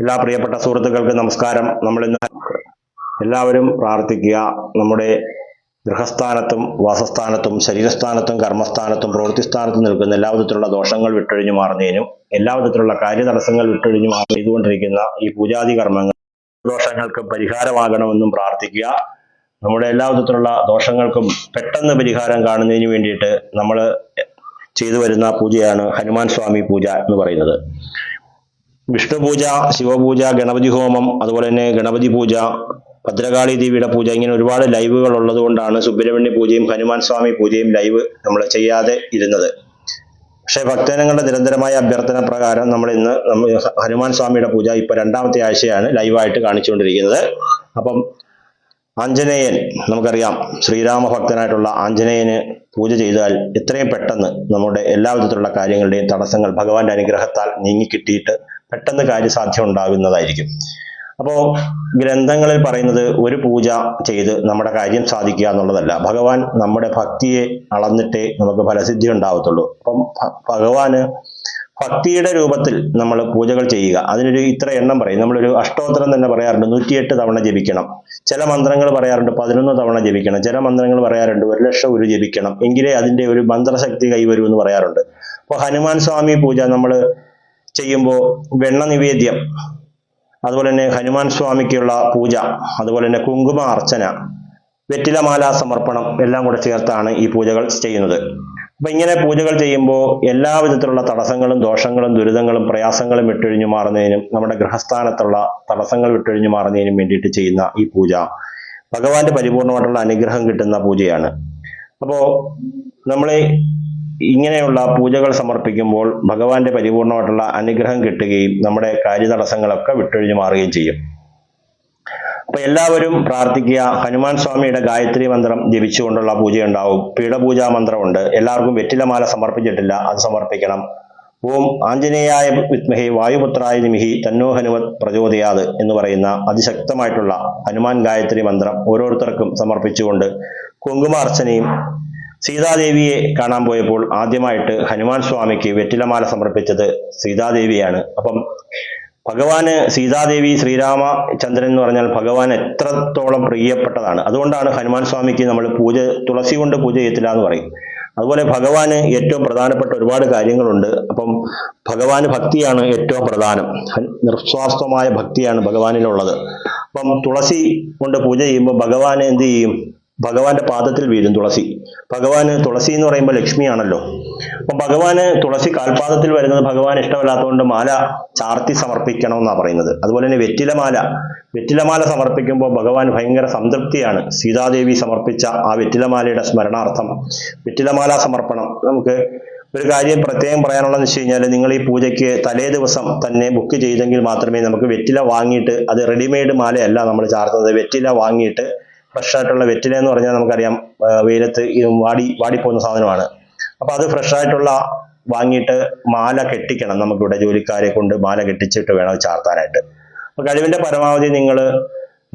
എല്ലാ പ്രിയപ്പെട്ട സുഹൃത്തുക്കൾക്കും നമസ്കാരം. നമ്മളിന്ന് എല്ലാവരും പ്രാർത്ഥിക്കുക. നമ്മുടെ ഗൃഹസ്ഥാനത്തും വാസസ്ഥാനത്തും ശരീരസ്ഥാനത്തും കർമ്മസ്ഥാനത്തും പ്രവൃത്തിസ്ഥാനത്തും നിൽക്കുന്ന എല്ലാവിധത്തിലുള്ള ദോഷങ്ങൾ വിട്ടൊഴിഞ്ഞു മാറുന്നതിനും എല്ലാവിധത്തിലുള്ള കാര്യതടസ്സങ്ങൾ വിട്ടൊഴിഞ്ഞു ചെയ്തുകൊണ്ടിരിക്കുന്ന ഈ പൂജാതി കർമ്മങ്ങൾ ദോഷങ്ങൾക്ക് പരിഹാരമാകണമെന്നും പ്രാർത്ഥിക്കുക. നമ്മുടെ എല്ലാവിധത്തിലുള്ള ദോഷങ്ങൾക്കും പെട്ടെന്ന് പരിഹാരം കാണുന്നതിന് വേണ്ടിയിട്ട് നമ്മൾ ചെയ്തു വരുന്ന പൂജയാണ് ഹനുമാൻ സ്വാമി പൂജ എന്ന് പറയുന്നത്. വിഷ്ണു പൂജ, ശിവപൂജ, ഗണപതി ഹോമം, അതുപോലെ തന്നെ ഗണപതി പൂജ, ഭദ്രകാളി ദേവിയുടെ പൂജ, ഇങ്ങനെ ഒരുപാട് ലൈവുകൾ ഉള്ളത് കൊണ്ടാണ് സുബ്രഹ്മണ്യ പൂജയും ഹനുമാൻ സ്വാമി പൂജയും ലൈവ് നമ്മൾ ചെയ്യാതെ ഇരുന്നത്. പക്ഷേ ഭക്തജനങ്ങളുടെ നിരന്തരമായ അഭ്യർത്ഥന പ്രകാരം നമ്മൾ ഇന്ന് ഹനുമാൻ സ്വാമിയുടെ പൂജ ഇപ്പൊ രണ്ടാമത്തെ ആഴ്ചയാണ് ലൈവായിട്ട് കാണിച്ചുകൊണ്ടിരിക്കുന്നത്. അപ്പം ആഞ്ജനേയൻ, നമുക്കറിയാം ശ്രീരാമ ഭക്തനായിട്ടുള്ള ആഞ്ജനേയന് പൂജ ചെയ്താൽ എത്രയും പെട്ടെന്ന് നമ്മുടെ എല്ലാവിധത്തിലുള്ള കാര്യങ്ങളുടെയും തടസ്സങ്ങൾ ഭഗവാന്റെ അനുഗ്രഹത്താൽ നീങ്ങിക്കിട്ടിയിട്ട് പെട്ടെന്ന് കാര്യസാധ്യം ഉണ്ടാകുന്നതായിരിക്കും. അപ്പോൾ ഗ്രന്ഥങ്ങളിൽ പറയുന്നത് ഒരു പൂജ ചെയ്ത് നമ്മുടെ കാര്യം സാധിക്കുക എന്നുള്ളതല്ല. ഭഗവാൻ നമ്മുടെ ഭക്തിയെ അളന്നിട്ടേ നമുക്ക് ഫലസിദ്ധി ഉണ്ടാവത്തുള്ളൂ. അപ്പം ഭഗവാന് ഭക്തിയുടെ രൂപത്തിൽ നമ്മൾ പൂജകൾ ചെയ്യുക. അതിനൊരു ഇത്ര എണ്ണം പറയും. നമ്മളൊരു അഷ്ടോത്തരം തന്നെ പറയാറുണ്ട് 108 തവണ ജപിക്കണം. ചില മന്ത്രങ്ങൾ പറയാറുണ്ട് 11 തവണ ജപിക്കണം. ചില മന്ത്രങ്ങൾ പറയാറുണ്ട് 1,00,000 ഉരു ജപിക്കണം, എങ്കിലേ അതിന്റെ ഒരു മന്ത്രശക്തി കൈവരൂ എന്ന് പറയാറുണ്ട്. അപ്പോൾ ഹനുമാൻ സ്വാമി പൂജ നമ്മൾ ചെയ്യുമ്പോൾ വെണ്ണ നിവേദ്യം, അതുപോലെ തന്നെ ഹനുമാൻ സ്വാമിക്കുള്ള പൂജ, അതുപോലെ തന്നെ കുങ്കുമ അർച്ചന, വെറ്റിലമാല സമർപ്പണം എല്ലാം കൂടെ ചേർത്താണ് ഈ പൂജകൾ ചെയ്യുന്നത്. അപ്പൊ ഇങ്ങനെ പൂജകൾ ചെയ്യുമ്പോൾ എല്ലാവിധത്തിലുള്ള തടസ്സങ്ങളും ദോഷങ്ങളും ദുരിതങ്ങളും പ്രയാസങ്ങളും വിട്ടൊഴിഞ്ഞു മാറുന്നതിനും നമ്മുടെ ഗൃഹസ്ഥാനത്തുള്ള തടസ്സങ്ങൾ വിട്ടൊഴിഞ്ഞു മാറുന്നതിനും വേണ്ടിയിട്ട് ചെയ്യുന്ന ഈ പൂജ ഭഗവാന്റെ പരിപൂർണമായിട്ടുള്ള അനുഗ്രഹം കിട്ടുന്ന പൂജയാണ്. അപ്പോ നമ്മളെ ഇങ്ങനെയുള്ള പൂജകൾ സമർപ്പിക്കുമ്പോൾ ഭഗവാന്റെ പരിപൂർണമായിട്ടുള്ള അനുഗ്രഹം കിട്ടുകയും നമ്മുടെ കാര്യതടസ്സങ്ങളൊക്കെ വിട്ടൊഴിഞ്ഞു മാറുകയും ചെയ്യും. അപ്പൊ എല്ലാവരും പ്രാർത്ഥിക്കുക. ഹനുമാൻ സ്വാമിയുടെ ഗായത്രി മന്ത്രം ജപിച്ചുകൊണ്ടുള്ള പൂജയുണ്ടാവും. പീഠപൂജാ മന്ത്രമുണ്ട്. എല്ലാവർക്കും വെറ്റിലമാല സമർപ്പിച്ചിട്ടില്ല, അത് സമർപ്പിക്കണം. ഓം ആഞ്ജനേയായ വിദ്മഹേ വായുപുത്രായ ധിമഹി തന്നോ ഹനുമത് പ്രചോദയാത് എന്ന് പറയുന്ന അതിശക്തമായിട്ടുള്ള ഹനുമാൻ ഗായത്രി മന്ത്രം ഓരോരുത്തർക്കും സമർപ്പിച്ചുകൊണ്ട് കുങ്കുമാർച്ചനയും, സീതാദേവിയെ കാണാൻ പോയപ്പോൾ ആദ്യമായിട്ട് ഹനുമാൻ സ്വാമിക്ക് വെറ്റിലമാല സമർപ്പിച്ചത് സീതാദേവിയാണ്. അപ്പം ഭഗവാന് സീതാദേവി, ശ്രീരാമചന്ദ്രൻ എന്ന് പറഞ്ഞാൽ ഭഗവാൻ എത്രത്തോളം പ്രിയപ്പെട്ടതാണ്. അതുകൊണ്ടാണ് ഹനുമാൻ സ്വാമിക്ക് നമ്മൾ തുളസി കൊണ്ട് പൂജ ചെയ്യത്തില്ല എന്ന് പറയും. അതുപോലെ ഭഗവാന് ഏറ്റവും പ്രധാനപ്പെട്ട ഒരുപാട് കാര്യങ്ങളുണ്ട്. അപ്പം ഭഗവാന് ഭക്തിയാണ് ഏറ്റവും പ്രധാനം. നിസ്വാർത്ഥമായ ഭക്തിയാണ് ഭഗവാനിലുള്ളത്. അപ്പം തുളസി കൊണ്ട് പൂജ ചെയ്യുമ്പോൾ ഭഗവാന് എന്ത് ചെയ്യും? ഭഗവാന്റെ പാദത്തിൽ വീഴും തുളസി. ഭഗവാന് തുളസി എന്ന് പറയുമ്പോൾ ലക്ഷ്മിയാണല്ലോ. അപ്പൊ ഭഗവാന് തുളസി കാൽപാദത്തിൽ വരുന്നത് ഭഗവാൻ ഇഷ്ടമല്ലാത്തതുകൊണ്ട് മാല ചാർത്തി സമർപ്പിക്കണം എന്നാണ് പറയുന്നത്. അതുപോലെ തന്നെ വെറ്റിലമാല സമർപ്പിക്കുമ്പോൾ ഭഗവാൻ ഭയങ്കര സംതൃപ്തിയാണ്. സീതാദേവി സമർപ്പിച്ച ആ വെറ്റിലമാലയുടെ സ്മരണാർത്ഥം വെറ്റിലമാല സമർപ്പണം. നമുക്ക് ഒരു കാര്യം പ്രത്യേകം പറയാനുള്ളതെന്ന് വെച്ച് കഴിഞ്ഞാൽ, നിങ്ങൾ ഈ പൂജയ്ക്ക് തലേ ദിവസം തന്നെ ബുക്ക് ചെയ്തെങ്കിൽ മാത്രമേ നമുക്ക് വെറ്റില വാങ്ങിയിട്ട്, അത് റെഡിമെയ്ഡ് മാലയല്ല നമ്മൾ ചാർത്തുന്നത്, വെറ്റില വാങ്ങിയിട്ട് ഫ്രഷ് ആയിട്ടുള്ള വെറ്റില എന്ന് പറഞ്ഞാൽ നമുക്കറിയാം വെയിലത്ത് വാടിപ്പോകുന്ന സാധനമാണ്. അപ്പൊ അത് ഫ്രഷ് ആയിട്ടുള്ള വാങ്ങിയിട്ട് മാല കെട്ടിക്കണം. നമുക്കിവിടെ ജോലിക്കാരെ കൊണ്ട് മാല കെട്ടിച്ചിട്ട് വേണം ചാർത്താനായിട്ട്. അപ്പൊ കഴിവിന്റെ പരമാവധി നിങ്ങൾ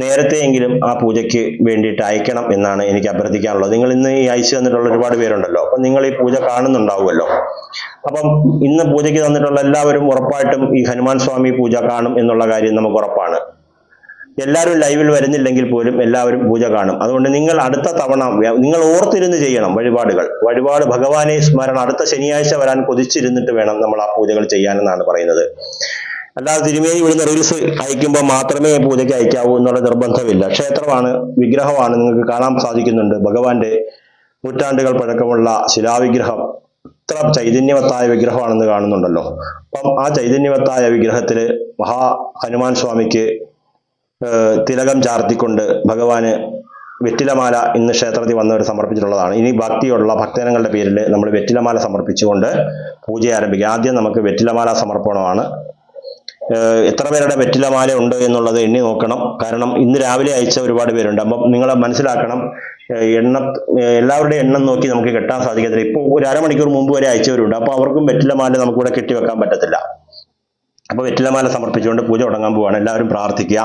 നേരത്തെയെങ്കിലും ആ പൂജയ്ക്ക് വേണ്ടിയിട്ട് അയക്കണം എന്നാണ് എനിക്ക് അഭ്യർത്ഥിക്കാനുള്ളത്. നിങ്ങൾ ഇന്ന് ഈ അയച്ചു തന്നിട്ടുള്ള ഒരുപാട് പേരുണ്ടല്ലോ, അപ്പൊ നിങ്ങൾ ഈ പൂജ കാണുന്നുണ്ടാവുമല്ലോ. അപ്പം ഇന്ന് പൂജയ്ക്ക് തന്നിട്ടുള്ള എല്ലാവരും ഉറപ്പായിട്ടും ഈ ഹനുമാൻ സ്വാമി പൂജ കാണും എന്നുള്ള കാര്യം നമുക്ക് ഉറപ്പാണ്. എല്ലാവരും ലൈവിൽ വരുന്നില്ലെങ്കിൽ പോലും എല്ലാവരും പൂജ കാണും. അതുകൊണ്ട് നിങ്ങൾ അടുത്ത തവണ നിങ്ങൾ ഓർത്തിരുന്ന് ചെയ്യണം വഴിപാട് ഭഗവാനെ സ്മരണ. അടുത്ത ശനിയാഴ്ച വരാൻ കൊതിച്ചിരുന്നിട്ട് വേണം നമ്മൾ ആ പൂജകൾ ചെയ്യാനെന്നാണ് പറയുന്നത്. അല്ലാതെ തിരുമേനി ഇവിടുന്ന് റീൽസ് അയക്കുമ്പോൾ മാത്രമേ പൂജയ്ക്ക് അയക്കാവൂ എന്നുള്ള നിർബന്ധമില്ല. ക്ഷേത്രമാണ്, വിഗ്രഹമാണ്, നിങ്ങൾക്ക് കാണാൻ സാധിക്കുന്നുണ്ട്. ഭഗവാന്റെ നൂറ്റാണ്ടുകൾ പഴക്കമുള്ള ശിലാവിഗ്രഹം ഇത്ര ചൈതന്യവത്തായ വിഗ്രഹമാണെന്ന് കാണുന്നുണ്ടല്ലോ. അപ്പം ആ ചൈതന്യവത്തായ വിഗ്രഹത്തില് ഹനുമാൻ സ്വാമിക്ക് തിലകം ചാർത്തിക്കൊണ്ട് ഭഗവാന് വെറ്റിലമാല ഇന്ന് ക്ഷേത്രത്തിൽ വന്നവർ സമർപ്പിച്ചിട്ടുള്ളതാണ്. ഇനി ഭക്തിയുള്ള ഭക്തജനങ്ങളുടെ പേരിൽ നമ്മൾ വെറ്റിലമാല സമർപ്പിച്ചുകൊണ്ട് പൂജ ആരംഭിക്കുക. ആദ്യം നമുക്ക് വെറ്റിലമാല സമർപ്പണമാണ്. എത്ര പേരുടെ വെറ്റിലമാല ഉണ്ട് എന്നുള്ളത് എണ്ണി നോക്കണം. കാരണം ഇന്ന് രാവിലെ അയച്ച ഒരുപാട് പേരുണ്ട്. അപ്പം നിങ്ങൾ മനസ്സിലാക്കണം, എല്ലാവരുടെയും എണ്ണം നോക്കി നമുക്ക് കെട്ടാൻ സാധിക്കത്തില്ല. ഇപ്പോൾ ഒരു അരമണിക്കൂർ മുമ്പ് വരെ അയച്ചവരുണ്ട്. അപ്പോൾ അവർക്കും വെറ്റിലമാല നമുക്കിവിടെ കെട്ടിവെക്കാൻ പറ്റത്തില്ല. അപ്പൊ വെറ്റിലമാല സമർപ്പിച്ചുകൊണ്ട് പൂജ തുടങ്ങാൻ പോവാണ്. എല്ലാവരും പ്രാർത്ഥിക്കുക.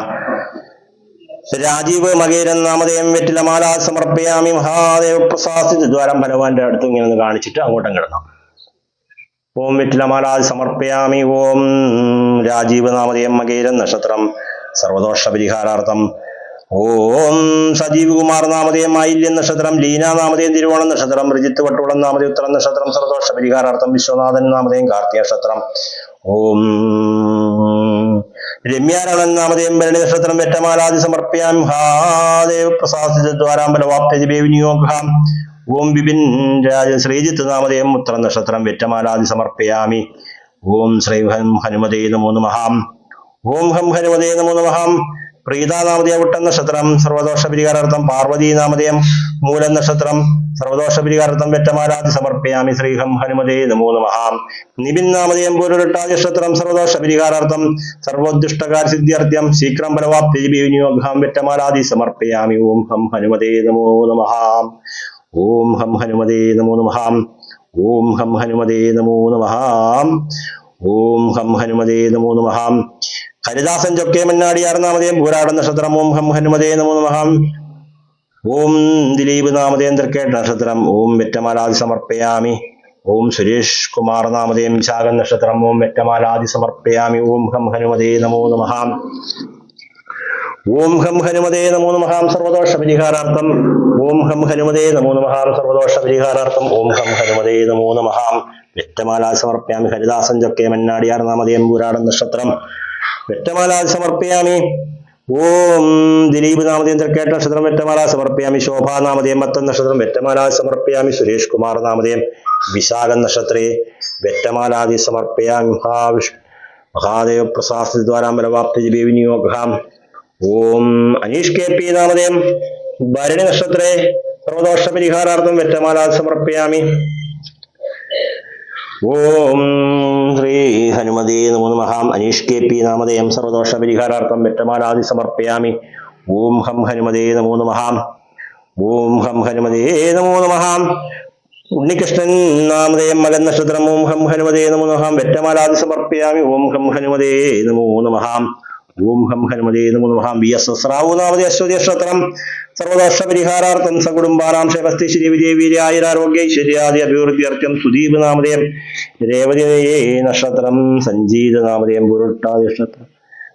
രാജീവ് മകേരൻ നാമധേയം വെറ്റിലമാല സമർപ്പയാമി മഹാദേവ പ്രസാദ്. ദ്വാരം ഭഗവാന്റെ അടുത്ത് ഇങ്ങനെ ഒന്ന് കാണിച്ചിട്ട് അങ്ങോട്ടും കിടണം. ഓം വെറ്റിലമാലാദി സമർപ്പയാമി. ഓം രാജീവ് നാമധേയം മകേരൻ നക്ഷത്രം സർവദോഷ പരിഹാരാർത്ഥം. ഓം സജീവ് കുമാർ നാമധേയം ആയില്യം നക്ഷത്രം, ലീന നാമധേയം തിരുവോണം നക്ഷത്രം, റിജിത്ത് വട്ടുകുളം നാമധേയം ഉത്തരം നക്ഷത്രം സർവദോഷ പരിഹാരാർത്ഥം. വിശ്വനാഥൻ നാമധേയം കാർത്തിക നക്ഷത്രം. ഓം രമ്യാരണൻ നാമധേയം ഭരണി നക്ഷത്രം വെറ്റമാലാദി സമർപ്പയാം. മഹാദേവ പ്രസാദിദ്വാരാമ്പലവാപ്തിനിയോഗം. ഓം വിപിൻ രാജ ശ്രീജിത്ത് നാമധേയം ഉത്തരം നക്ഷത്രം വെറ്റമാലാദി സമർപ്പയാമി. ഓം ശ്രീ ഹനുമതേ നമോ നമഃ. ഓം ഹം ഹനുമതേ നമോ നമഃ. പ്രീതാനാമധേയം ഉട്ടൻ നക്ഷത്രം സർവദോഷ പരിഹാരാർത്ഥം. പാർവതീ നാമധേയം മൂലം നക്ഷത്രം സർവദോഷ പരിഹാരാർത്ഥം വെറ്റമാലാദി സമർപ്പയാമി. ശ്രീഹം ഹനുമതേ നമോ നമഃ. നിബിൻ നാമധേയം പൂരുരുട്ടാദി നക്ഷത്രം സർവദോഷ പരിഹാരാർത്ഥം. സർവോദ്ദിഷ്ടകാര്യ സിദ്ധ്യർത്ഥ്യം ശീഘ്രം ബലവാപ്തിനിയോഗം വെറ്റമാലാദി സമർപ്പയാമി. ഓം ഹം ഹനുമതേ നമോ നമഃ. ഓം ഹം ഹനുമതേ നമോ നമഃ. ഓം ഹം ഹനുമതേ നമോ നമഃ. ഓം ഹം ഹനുമതേ നമോ നമഃ. ഹരിദാസൻ ചൊക്കെ മന്നാടിയാർ നാമധേയം പൂരാടൻ നക്ഷത്രം. ഓം ഹം ഹനുമതേ നമോ നമഃ. ഓം ദിലീപ് നാമധേയം തൃക്കേട്ട നക്ഷത്രം. ഓം വെറ്റമാലാദി സമർപ്പയാമി. ഓം സുരേഷ് കുമാർ നാമധേയം ശാഖൻ നക്ഷത്രം. ഓം വെറ്റമാലാദി സമർപ്പയാമി. ഓം ഹം ഹനുമതേ നമോ നമഃ. ഓം ഹം ഹനുമതേ നമോ നമഃ. സർവദോഷ പരിഹാരാർത്ഥം. ഓം ഹം ഹനുമതേ നമോ നമഃ. സർവദോഷ പരിഹാരാർത്ഥം. ഓം ഹം ഹനുമതേ നമോ നമഃ. വെറ്റമാലാദി സമർപ്പയാമി. ഹരിദാസൻ ചൊക്കെ മന്നാടിയാർ നാമധേയം പൂരാടൻ നക്ഷത്രം. വെറ്റമാലാദി സമർപ്പയാമി. ഓം ദിലീപ് നാമധേയം തൃക്കേട്ട നക്ഷത്രം. വെറ്റമാലാദി സമർപ്പയാമി. ശോഭാ നാമധേയം മത്തൻ നക്ഷത്രം. വെറ്റമാലാദി സമർപ്പയാമി. സുരേഷ് കുമാർ നാമധേയം വിശാഖൻ നക്ഷത്രേ. വെറ്റമാലാദി സമർപ്പയാമി. മഹാദേവ പ്രസാദിദ്വാരാമ്പലവാപ്തിനിയോഗം. ഓം അനീഷ് കെ പി നാമധേയം ഭരണി നക്ഷത്രേ സർവദോഷ പരിഹാരാർത്ഥം. വെറ്റമാലാദി സമർപ്പയാമി. ഓം ശ്രീ ഹനുമതേ നമോ നമഃ. അനീഷ് കെ പി നാമധേയം സർവദോഷ പരിഹാരാർത്ഥം. വെറ്റമാലാദി സമർപ്പയാമി. ഓം ഹം ഹനുമതേ നമോ നമഃ. ഓം ഹം ഹനുമതേ നമോ നമഃ. ഉണ്ണികൃഷ്ണൻ നാമധേയം മകൻ നക്ഷത്രം. ഓം ഹം ഹനുമതേ നമോ നമഃ. വെറ്റമാലാദി സമർപ്പയാമി. ഓം ഹം ഹനുമതേ നമോ നമഃ. ഓം ഹം ഹനുമതേ നമോ നമഃ. വി എസ് റാവു നാമധേയ അശ്വതി നക്ഷത്രം സർവദോഷ പരിഹാരാർത്ഥം. സകുടുംബാനാം ക്ഷേമസ്തി ശ്രീ വിജയവീര്യായുരാരോഗ്യൈശ്വര്യാദി അഭിവൃദ്ധ്യർത്ഥം. സുദീപ് നാമധേയം രേവതി നക്ഷത്രം. സഞ്ജീത നാമധേയം പുരുട്ടാദി നക്ഷത്രം.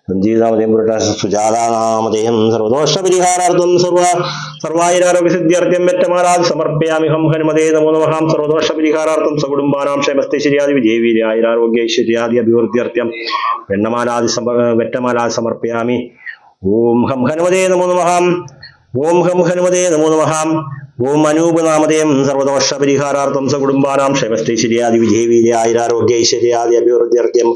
സഞ്ജീതാമധേയം പുരുട്ടാദി. സുജാതാ നാമധേയം സർവദോഷ പരിഹാരാർത്ഥം. സർവായുരാരോഗ്യ സിദ്ധ്യർത്ഥ്യം. വെറ്റമാലാദി സമർപ്പയാമി. ഹം ഹനുമതേ നമോ നമഃ. സർവദോഷ പരിഹാരാർത്ഥം. സകുടുംബാനാം ക്ഷേമസ്തി ശ്രീയാദി വിജയവീര്യായുരാരോഗ്യൈശ്വര്യാദി അഭിവൃദ്ധ്യർത്ഥ്യം. വെറ്റമാലാദി സമർപ്പയാമി. ഓം ഹം ഹനുമതേ നമോ നമഃ. ഓം ഹം ഹനുമതേ നമോ നമഃ. ഓം അനൂപ് നാമധേയം സർവദോഷ പരിഹാരാർത്ഥം. സകുടുംബാനാം ക്ഷേമസ്ഥൈശ്വര്യാദി വിജയവീര്യായുരാരോഗ്യൈശ്വര്യാദി അഭിവൃദ്ധ്യർത്ഥ്യം.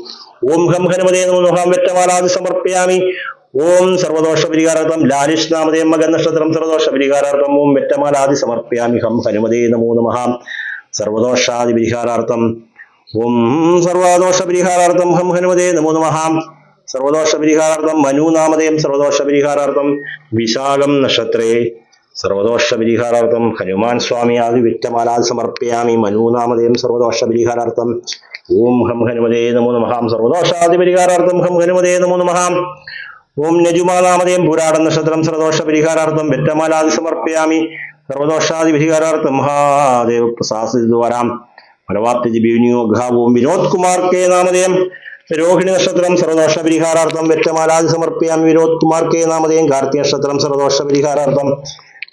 ഓം ഹം ഹനുമതേ നമോ നമഃ. വെറ്റമാലാദി സമർപ്പയാമി. ഓം സർവദോഷ പരിഹാരാർത്ഥം. ലാലിഷ് നാമധേയം മകൻ നക്ഷത്രം. സർവദോഷ പരിഹാരാർത്ഥം. ഓം വെറ്റമാലാദി സമർപ്പയാമി. ഹം ഹനുമതേ നമോ നമഃ. സർവദോഷാദി പരിഹാരാർത്ഥം. ഓം സർവദോഷ പരിഹാരാർത്ഥം. ഹം ഹനുമതേ നമോ നമഃ. സർവദോഷ പരിഹാരാർത്ഥം. മനു നാമധേയം സർവദോഷ പരിഹാരാർത്ഥം. വിശാഖം നക്ഷത്രേ സർവദോഷ പരിഹാരാർത്ഥം. ഹനുമാൻ സ്വാമി ആദി വെറ്റമാലാദി സമർപ്പയാമി. മനു നാമധേയം സർവദോഷ പരിഹാരാർത്ഥം. ഓം ഹം ഹനുമതേ നമോ നമഃ. സർവദോഷാദി പരിഹാരാർത്ഥം. ഹം ഹനുമതേ നമോ നമഃ. ഓം നജുമാ നാമധേയം പൂരാടൻ നക്ഷത്രം. സർവദോഷ പരിഹാരാർത്ഥം. വെറ്റമാലാദി സമർപ്പയാമി. സർവദോഷാദി പരിഹാരാർത്ഥം. മഹാദേവ പ്രസാദിദ്വാരാം ഫലവാപ്തിനിയോഗം. ഓം വിനോദ് കുമാർ കെ നാമധേയം രോഹിണി നക്ഷത്രം. സർവദോഷ പരിഹാരാർത്ഥം. വെറ്റമാലാദി സമർപ്പയാമി. വിനോദ് കുമാർ കെ നാമധേയം കാർത്തിക നക്ഷത്രം. സർവദോഷ പരിഹാരാർത്ഥം.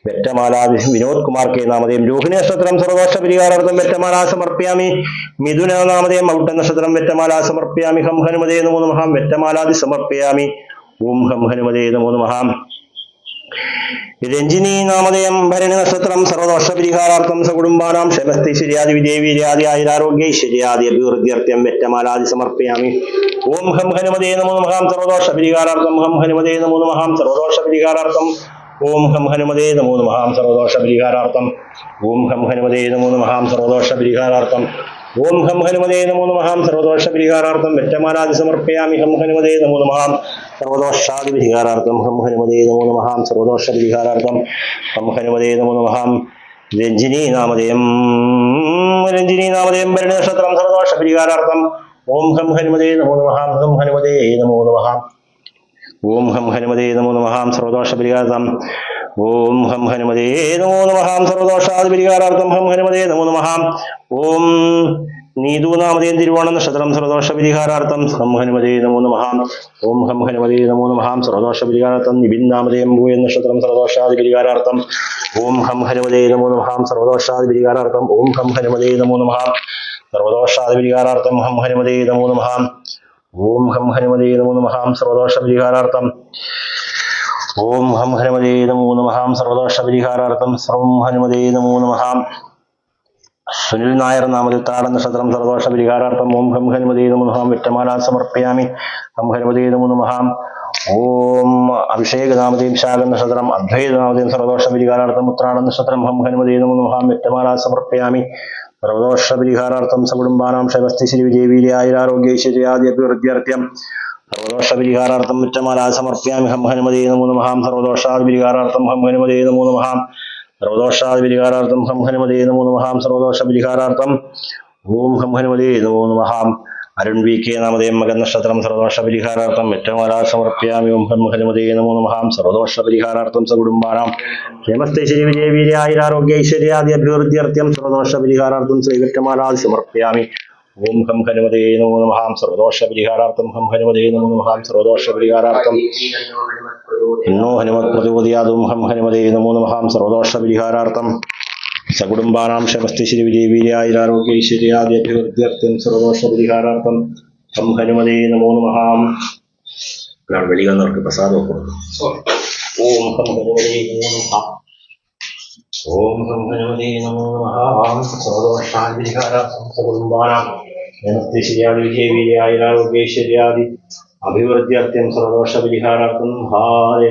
വെറ്റമാലാദി വിനോദ് കുമാർ കെ നാമധേയം രോഹിണി നക്ഷത്രം. സർവദോഷ പരിഹാരാർത്ഥം. വെറ്റമാലാദി സമർപ്പയാമി. മിഥുന നാമധേയം ഔട്ട നക്ഷത്രം. വെറ്റമാലാദി സമർപ്പയാമി. ഹം ഹനുമതേ നമോ നമഃ. വെറ്റമാലാദി സമർപ്പയാമി. ഓം ഹം ഹനുമതേ നമോ നമഃ. രഞ്ജിനി നാമധേയം ഭരണി നക്ഷത്രം. സർവദോഷ പരിഹാരാർത്ഥം. സകുടുംബാനാം ക്ഷേമസ്ഥൈശ്വര്യാദി വിജയവീര്യാദി ആയുരാരോഗ്യൈശ്വര്യാദി അഭിവൃദ്ധ്യർത്ഥ്യം. വെറ്റമാലാദി സമർപ്പയാമി. ഓം ഹം ഹനുമതേ നമോ നമഃ. സർവദോഷ പരിഹാരാർത്ഥം. ഹം ഹനുമതേ നമോ നമഃ. സർവദോഷ പരിഹാരാർത്ഥം. ഓം ഹം ഹനുമതേ നമോ നമഃ. സർവദോഷ പരിഹാരാർത്ഥം. ഓം ഹം ഹനുമതേ നമോ നമഃ. സർവദോഷ പരിഹാരാർത്ഥം. ഓം ഹം ഹനുമതേ നമോ നമഃ. സർവദോഷ പരിഹാരാർത്ഥം. വെറ്റമാലാദി സമർപ്പയാമി. ഹം ഹനുമതേ നമോ നമഃ. സർവദോഷാദി പരിഹാരാർത്ഥം. ഹം ഹനുമതേ നമോ നമഃ. സർവദോഷ പരിഹാരാർത്ഥം. ഹം ഹനുമതേ നമോ നമഃ. രഞ്ജിനി നാമധേയം ഭരണി നക്ഷത്രം. സർവദോഷ പരിഹാരാർത്ഥം. ഓം ഹം ഹനുമതേ നമോ നമഃ. ഹം ഹനുമതേ നമോ നമഃ. ഓം ഹം ഹനുമതേ നമോ നമഃ. സർവദോഷ പരിഹാരാർത്ഥം. ഓം ഹം ഹനുമതേ നമോ നമഃ. സർവദോഷാദി പരിഹാരാർത്ഥം. ഹം ഹനുമതേ നമോ നമഃ. ഓം നീതൂനാമതേം തിരുവോണം നക്ഷത്രം സർവദോഷ പരിഹാരാർത്ഥം ഹം ഹനുമതേ നമോ നമഃ. ഓം ഹം ഹനുമതേ നമോ നമഃ. സർവദോഷ പരിഹാരാർത്ഥം നിബിന്നാമതേം ഭൂയം നക്ഷത്രം സർവദോഷാദി പരിഹാരാർത്ഥം ഓം ഹം ഹനുമതേ നമോ നമഃ. സർവദോഷാദി പരിഹാരാർത്ഥം ഓം ഹം ഹനുമതേ നമോ നമഃ. സർവദോഷാദി പരിഹാരാർത്ഥം ഹം ഹനുമതേ നമോ നമഃ. ഓം ഹം ഹനുമതേ നമോ നമഃ. സർവദോഷ പരിഹാരാർത്ഥം ഓം ഹം ഹനുമതേ നമോ നമഃ. സർവദോഷ പരിഹാരാർത്ഥം സർവം ഹനുമതേ നമോ നമഃ. സുനിൽ നായർ നാമതിത്താട നക്ഷത്രം സർവദോഷ പരിഹാരാർത്ഥം ഓം ഹം ഹനുമതേ നമോ നമഃ. വിട്ടമാല സമർപ്പയാമി ഹം ഹനുമതേ നമോ നമഃ. ഓം അഭിഷേക നാമതേം ശാഖ നക്ഷത്രം അദ്വൈത നാമതേം സർവദോഷ പരിഹാരാർത്ഥം ഉത്രാട നക്ഷത്രം ഹം ഹനുമതേ നമോ നമഃ. വിട്ടമാല സമർപ്പയാമി സർവദോഷ പരിഹാരാർത്ഥം സകുടുംബാനാം ക്ഷേമസ്ഥി ശ്രീ വിജയവീര്യായുരാരോഗ്യ ഐശ്വര്യാദി അഭിവൃദ്ധ്യർത്ഥ്യം സർവദോഷ പരിഹാരാർത്ഥം വിട്ടമാല സമർപ്പയാമി ഹം ഹനുമതേ നമോ നമഃ. സർവദോഷാദി പരിഹാരാർത്ഥം ഹം ഹനുമതേ നമോ നമഃ. സർവദോഷാദി പരിഹാരാർത്ഥം ഹം ഹനുമതേ നമോ നമഃ. സർവദോഷ പരിഹാരാർത്ഥം ഓം ഹം ഹനുമതേ നമോ നമഃ. അരുൺ വി കെ നാമതേം മകൻ നക്ഷത്രം സർവദോഷ പരിഹാരാർത്ഥം ഏറ്റമാല സമർപ്പയാമി ഓം ഹം ഹനുമതേ നമോ നമഃ. സർവദോഷ പരിഹാരാർത്ഥം സകുടുംബാനാം ക്ഷേമസ്ഥൈ ശ്രീ വിജയവീര്യായുരാരോഗ്യ ഐശ്വര്യാദി അഭിവൃദ്ധ്യർത്ഥ്യം സർവദോഷ പരിഹാരാർത്ഥം ശ്രീകൃഷ്ണമാല സമർപ്പയാമി ഓം ഹം ഹനുമതേ നമോ നമഃ. സർവദോഷ പരിഹാരാർത്ഥം ഹം ഹനുമതേ നമോ നമഃ. സർവദോഷ പരിഹാരാർത്ഥം എന്നോ ഹനുമത് പ്രചോദയാതും ഹം ഹനുമതേ നമോ നമഃ. സർവദോഷ പരിഹാരാർത്ഥം സകുടുംബാനാം ക്ഷമസ്തി ശ്രീ വിജയവീര്യായുരാരോഗ്യ ഐശ്വര്യാദി അഭിവൃദ്ധ്യർത്ഥ്യം സർവദോഷ പരിഹാരാർത്ഥം ഹം ഹനുമതേ നമോ നമഃ. വെളിവന്നവർക്ക് പ്രസാദം കൊടുക്കും. ഓം ഹം ഹനുമതേ നമോ നമഃ. ഓം ഹം ഹനുമതേ നമോ നമഃ. സർവദോഷാദി പരിഹാരാർത്ഥം സകുടുംബാനാം ക്ഷമസ്തി ശ്രീ വിജയവീര്യായുരാരോഗ്യ ഐശ്വര്യാദി അഭിവൃദ്ധ്യർത്ഥ്യം സർവദോഷ പരിഹാരാർത്ഥം ഹാരേ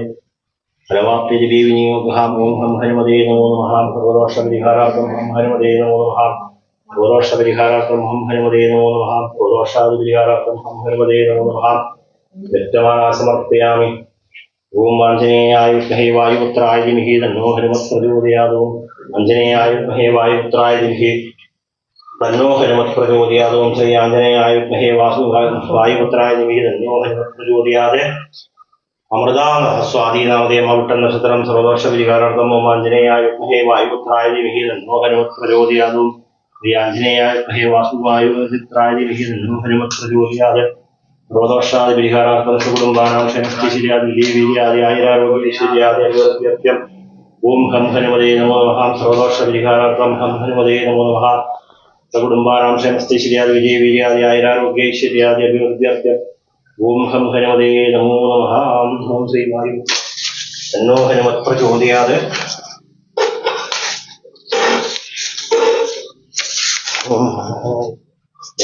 ഫലവാപ്തിവിനിയോഗം ഓം ഹം ഹനുമതേ നമോ നമഃ. സർവദോഷ പരിഹാരാർത്ഥം ഹം ഹനുമതേ നമോ നമഃ. സർവദോഷ പരിഹാരാർത്ഥം ഹം ഹനുമതേ നമോ നമഃ. സർവദോഷാദി പരിഹാരാർത്ഥം ഹം ഹനുമതേ നമോ നമഃ. വ്യക്തമാന സമർപ്പയാമി ഓം ആഞ്ജനേയായ വിദ്മഹേ വായുപുത്രായ ധീമഹി തന്നോ ഹനുമത് പ്രചോദയാത്. ഓം ആഞ്ജനേയായ വിദ്മഹേ വായുപുത്രായ ധീമഹി തന്നോ ഹനുമത് പ്രചോദയാത്. ഓം ശ്രീ ആഞ്ജനേയായ വിദ്മഹേ വായുപുത്രായ ധീമഹി തന്നോ ഹനുമത് പ്രചോദയാത്. അമൃതാസ്വാദീനാമതേം അവിട്ടം നക്ഷത്രം സർവദോഷ പരിഹാരാർത്ഥം ഓം ആഞ്ജനേയായ വിദ്മഹേ വായുപുത്രായ ധീമഹി തന്നോ ഹനുമത് പ്രചോദയാത്. ശ്രീ ആഞ്ജനേയായ വിദ്മഹേ വായുപുത്രായ ധീമഹി തന്നോ ഹനുമത് പ്രചോദയാത്. സർവദോഷാദി പരിഹാരാർത്ഥം സകുടുംബാനാം ക്ഷമസ്തി ശ്രീയാദി വിജയവീര്യാദി ആയുരാരോഗ്യ ഐശ്വര്യാദി അഭിവൃദ്ധ്യർത്ഥ്യം ഓം ഹം ഹനുമതേ നമോ നമഃ. സർവദോഷ പരിഹാരാർത്ഥം ഹം ഹനുമതേ നമോ നമഃ. സകുടുംബാനാം ക്ഷമസ്തി ശ്രീയാദി വിജയവീര്യാദി ആയുരാരോഗ്യ ഐശ്വര്യാദി അഭിവൃദ്ധ്യർത്ഥ്യം ഓം ഹം ഹനുമതേ നമോ നമഃ. ഓം ശ്രീ വായു തന്നോ ഹനുമത് പ്രചോദയാത്.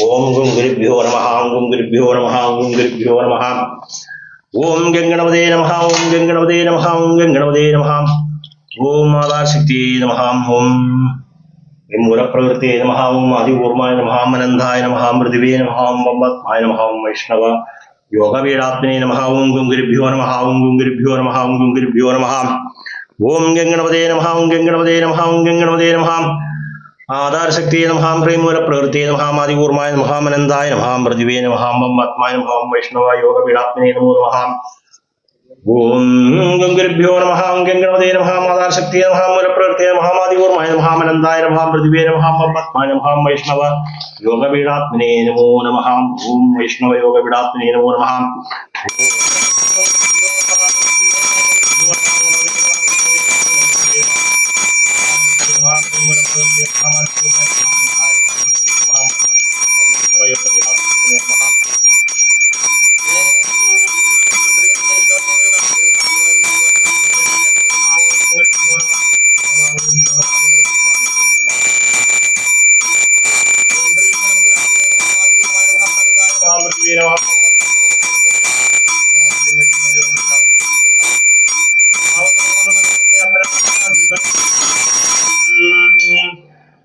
ഓം ഗും ഗുരുഭ്യോ നമഃ. ഗും ഗുരുഭ്യോ നമഃ. ഗും ഗുരുഭ്യോ നമഃ. ഓം ഗംഗണപതേ നമഃ. ഓം ഗംഗണപതേ നമഃ. ഓം ഗംഗണപതേ നമഃ. ഓം മാതാശക്തി നമഃ. ഓം മൂലപ്രകൃതേ നമഃ. ഓം ആദികൂർമായ നമഃ. അനന്തായ നമഃ. പൃഥിവേ നമഃ. ഓം പരമാത്മായ നമഃ. ഓം വൈഷ്ണവ യോഗപീഠാത്മനേ നമഃ. ഓം ഗും ഗുരുഭ്യോ നമഃ. ഓം ഗും ഗുരുഭ്യോ നമഃ. ഓം ഗും ഗുരുഭ്യോ നമഃ. ഓം ഗംഗണപതേ നമഃ. ഓം ഗംഗണപതേ നമഃ. ഓം ഗംഗണപതേ നമഃ. ആധാരശക്തി നമഃ. ഹ്രീമൂലപ്രകൃതി നമഃ. ആദികൂർമായ നമഃ. അനന്തായ നമഃ. പൃഥിവേ നമഃ. പരമാത്മായ നമഃ. ഓം വൈഷ്ണവ യോഗപീഠാത്മനേ നമോ നമഃ. ഓം ഗം ഗുരുഭ്യോ നമഃ. ഓം ഗംഗണപതേ നമഃ. ആധാരശക്തി നമഃ. മൂലപ്രകൃതി നമഃ. ആദികൂർമായ നമഃ. അനന്തായ നമഃ. പൃഥിവേ നമഃ. പരമാത്മായ നമഃ. വൈഷ്ണവ യോഗപീഠാത്മനേ നമോ നമഃ. ഓം വൈഷ്ണവ യോഗപീഠാത്മനേ നമോ നമഃ.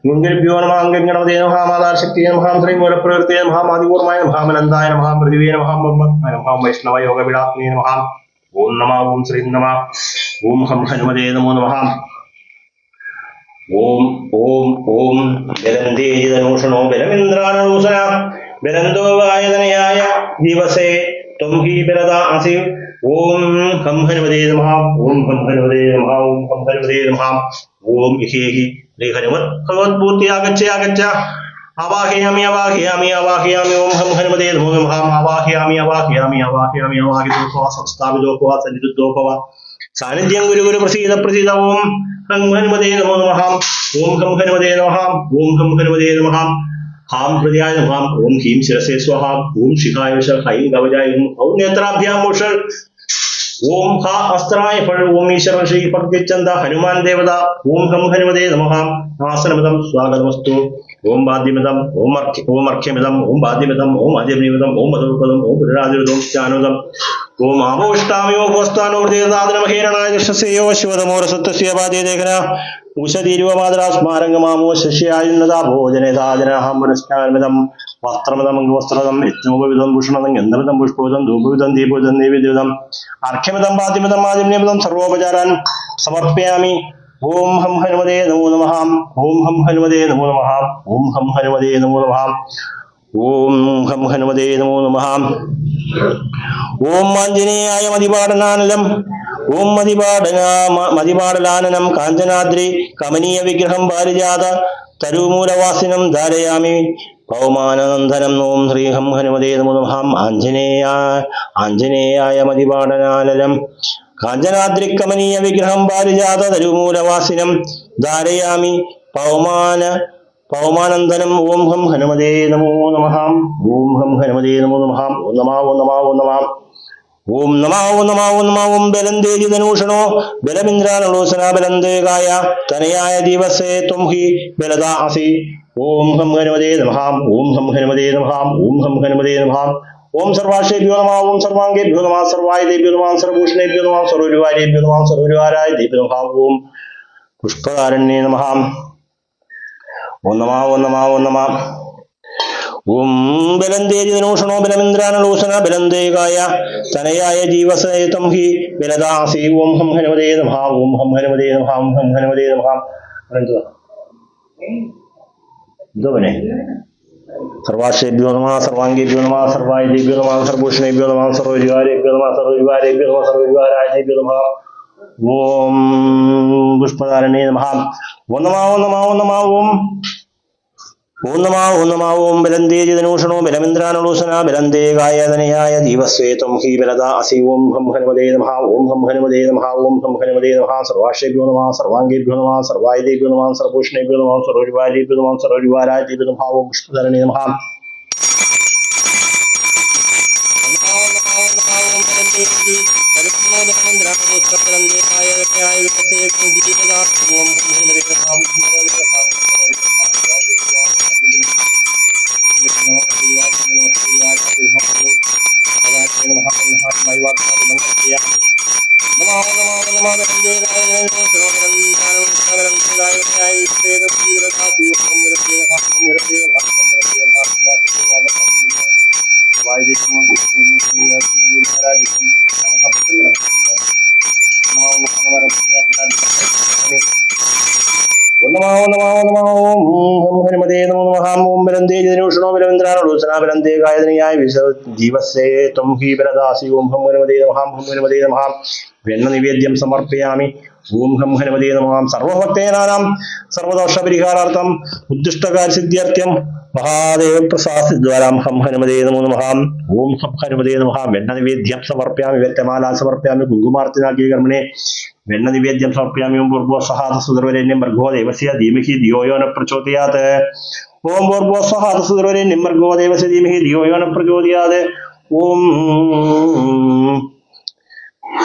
ഗുരുഭ്യോ നമഃ. ഗംഗണപതേ നമഃ. ആധാരശക്തി നമഃ. ശ്രീമൂലപ്രകൃതി നമഃ. ആദികൂർമായ നമഃ. അനന്തായ നമഃ. പൃഥിവേ നമഃ. പരമാത്മായ നമഃ. വൈഷ്ണവ യോഗപീഠാത്മനേ നമഃ. ഓം നമഃ. ഓം ശ്രീ നമഃ. ഓം ഹം ഹനുമതേ നമോ നമഃ. ഓം ഓം ഓം ബലന്തേജിതനൂഷണോ ബലമിന്ദ്രാനൂഷന ബലന്തോ വായതനയായ ദിവസേ ത്വം ഹി ബലദാസി. ഓം ഹം ഹനുമതേ നമഃ. ഓം ഹം ഹനുമതേ നമഃ. ഓം ഹം ഹനുമതേ നമഃ. ഓം ഹി ഹി ഹനുമത് ഭഗവത്മൂർത്തി ആഗച്ഛ ആഗച്ഛ आवाहयामि आवाहयामि आवाहयामि ओम हम हनुमते नमो नमः आवाहयामि आवाहयामि आवाहयामि आवाहितोपवा संस्थापितोपवा सन्निधुद्धोपवा सानिध्यं गुरु गुरु प्रसीद प्रसीद ओम हम हनुमते नमो नमः ओम हम हनुमते नमः ओम हम हनुमते नमः हां हृदयाय नमः ओम ह्रीं शिरसे स्वाहा ओम शिखाय वश ऐं गवजाय ओम नेत्राभ्यां मुषल ओम हा अस्त्राय फल ओम ईश्वर श्री पद्यचंद हनुमान देवता ओम हम हनुमते नमः आसनमिदं स्वागतमस्तु ओम बाध्यमिदं ओम अर्घ्यमिदं ओम बाध्यमिदं ओम अजयमिदं ओम मधुपदं ओम पुरादिदं ज्ञानोदं ओम आभोष्टामि ओभोस्तानो हृदयदादनमहेरणाय दशस्यो शिवदमोरसत्तस्य बाधे देखना उषदीर्वमादरास्मारङ्गमामो शस्यायुन्नता भोजनेदाजनः मनस्कारमिदं वस्त्रमिदं अङ्गवस्त्रदं यज्ञोपविदं भूषणदं गन्धमिदं पुष्पविदं धूपविदं दीपविदं नैवेद्यविदं अर्घ्यमिदं पाद्यमिदं आदिम्यमिदं सर्वोपचारान् समर्पयामि ओम हम हनुमते नमो नमः ओम हम हनुमते नमो नमः ओम हम हनुमते नमो नमः ओम हम हनुमते नमो नमः ओम आंजनेयाय मदिपाटनानलम ओम मदिपाटलाननं काञ्चनाद्रि कमनीय विग्रहं पारिजात तरुमूलवासिनं धारयामि पौमाननन्दनं ओम श्री हम हनुमते नमो नमः आंजनेयाय मदिपाटनानलं काञ्चनाद्रिकमनीय विग्रहं पारिजात तरुमूलवासिनं धारयामि पौमानन्दनं ओम हम हनुमते नमो नमः ओम हम हनुमते नमो नमः ओम नमः ओम नमः ओम नमः ओम नमः ओम नमः ओम नमः ओम बलंदेजि धनुषणो बलमिन्द्रानलोचना बलंदेगाय तनयाय दिवसे तुम ही बलदा असि ओम हम हनुमते नमः ओम हम हनुमते नमः ओम हम हनुमते नमः ओम सर्वाश्रेभ्यो नमः ओम सर्वांगेभ्यो नमः सर्वाय देभ्यो नमः सर्वभूषणेभ्यो नमः सर्वविवारेभ्यो नमः सर्वविवाराय देभ्यो नमः ओम पुष्पकारण्ये नमः ओम नमः ओम नमः ओम नमः ओम बलंदेजि धनुषणो बलमिन्द्रानलोचना बलंदेगाय तनयाय जीवसे तं हि बलदासि ओम हम हनुमते नमः ओम हम हनुमते नमः ओम हम हनुमते नमः दो बने सर्वाश्रेभ्यो नमः सर्वांगेभ्यो नमः सर्वाय देभ्यो नमः सर्वभूषणेभ्यो नमः सर्वविवारेभ्यो नमः सर्वविवारेभ्यो नमः सर्वविवाराय देभ्यो नमः ओम पुष्पकारण्ये नमः ओम नमः ओम नमः ओम नमः ओम नमः ओम बलंदेजि धनुषणो बलमिन्द्रानलोचना बलंदेगाय तनयाय जीवसे तं हि बलदा असि ओम हम हनुमते नमः ओम हम हनुमते नमः ओम हम हनुमते नमः सर्वाश्रेभ्यो नमः सर्वांगेभ्यो नमः सर्वाय देभ्यो नमः सर्वभूषणेभ्यो नमः सर्वविवारेभ्यो नमः सर्वविवाराय देभ्यो नमः ओम पुष्पकारण्ये नमः ओम बलंदेजि धनुषणो बलमिन्द्रानलोचना बलंदेगाय तनयाय जीवसे तं हि बलदासि ओम हम हनुमते नमः हम हनुमते नमः वेन्न निवेद्यं समर्पयामि ओम हम हनुमते नमः सर्वभक्तेनां सर्वदोषपरिहारार्थं उद्दिष्टकार्यसिद्ध्यर्थं महादेव प्रसादद्वारा हम हनुमते नमो नमः ओम हम हनुमते नमः वेन्न निवेद्यं समर्पयामि वेत्रमाला समर्पयामि कुङ्कुमार्चनाख्ये कर्मणे वेन्न निवेद्यं समर्पयामि ओम भूर्भुवः सुदर्वरेण्यं भर्गो देवस्य धीमहि धियो यो न प्रचोदयात् ओम भूर्भुवः सुदर्वरेण्यं भर्गो देवस्य धीमहि धियो यो न प्रचोदयात् ओम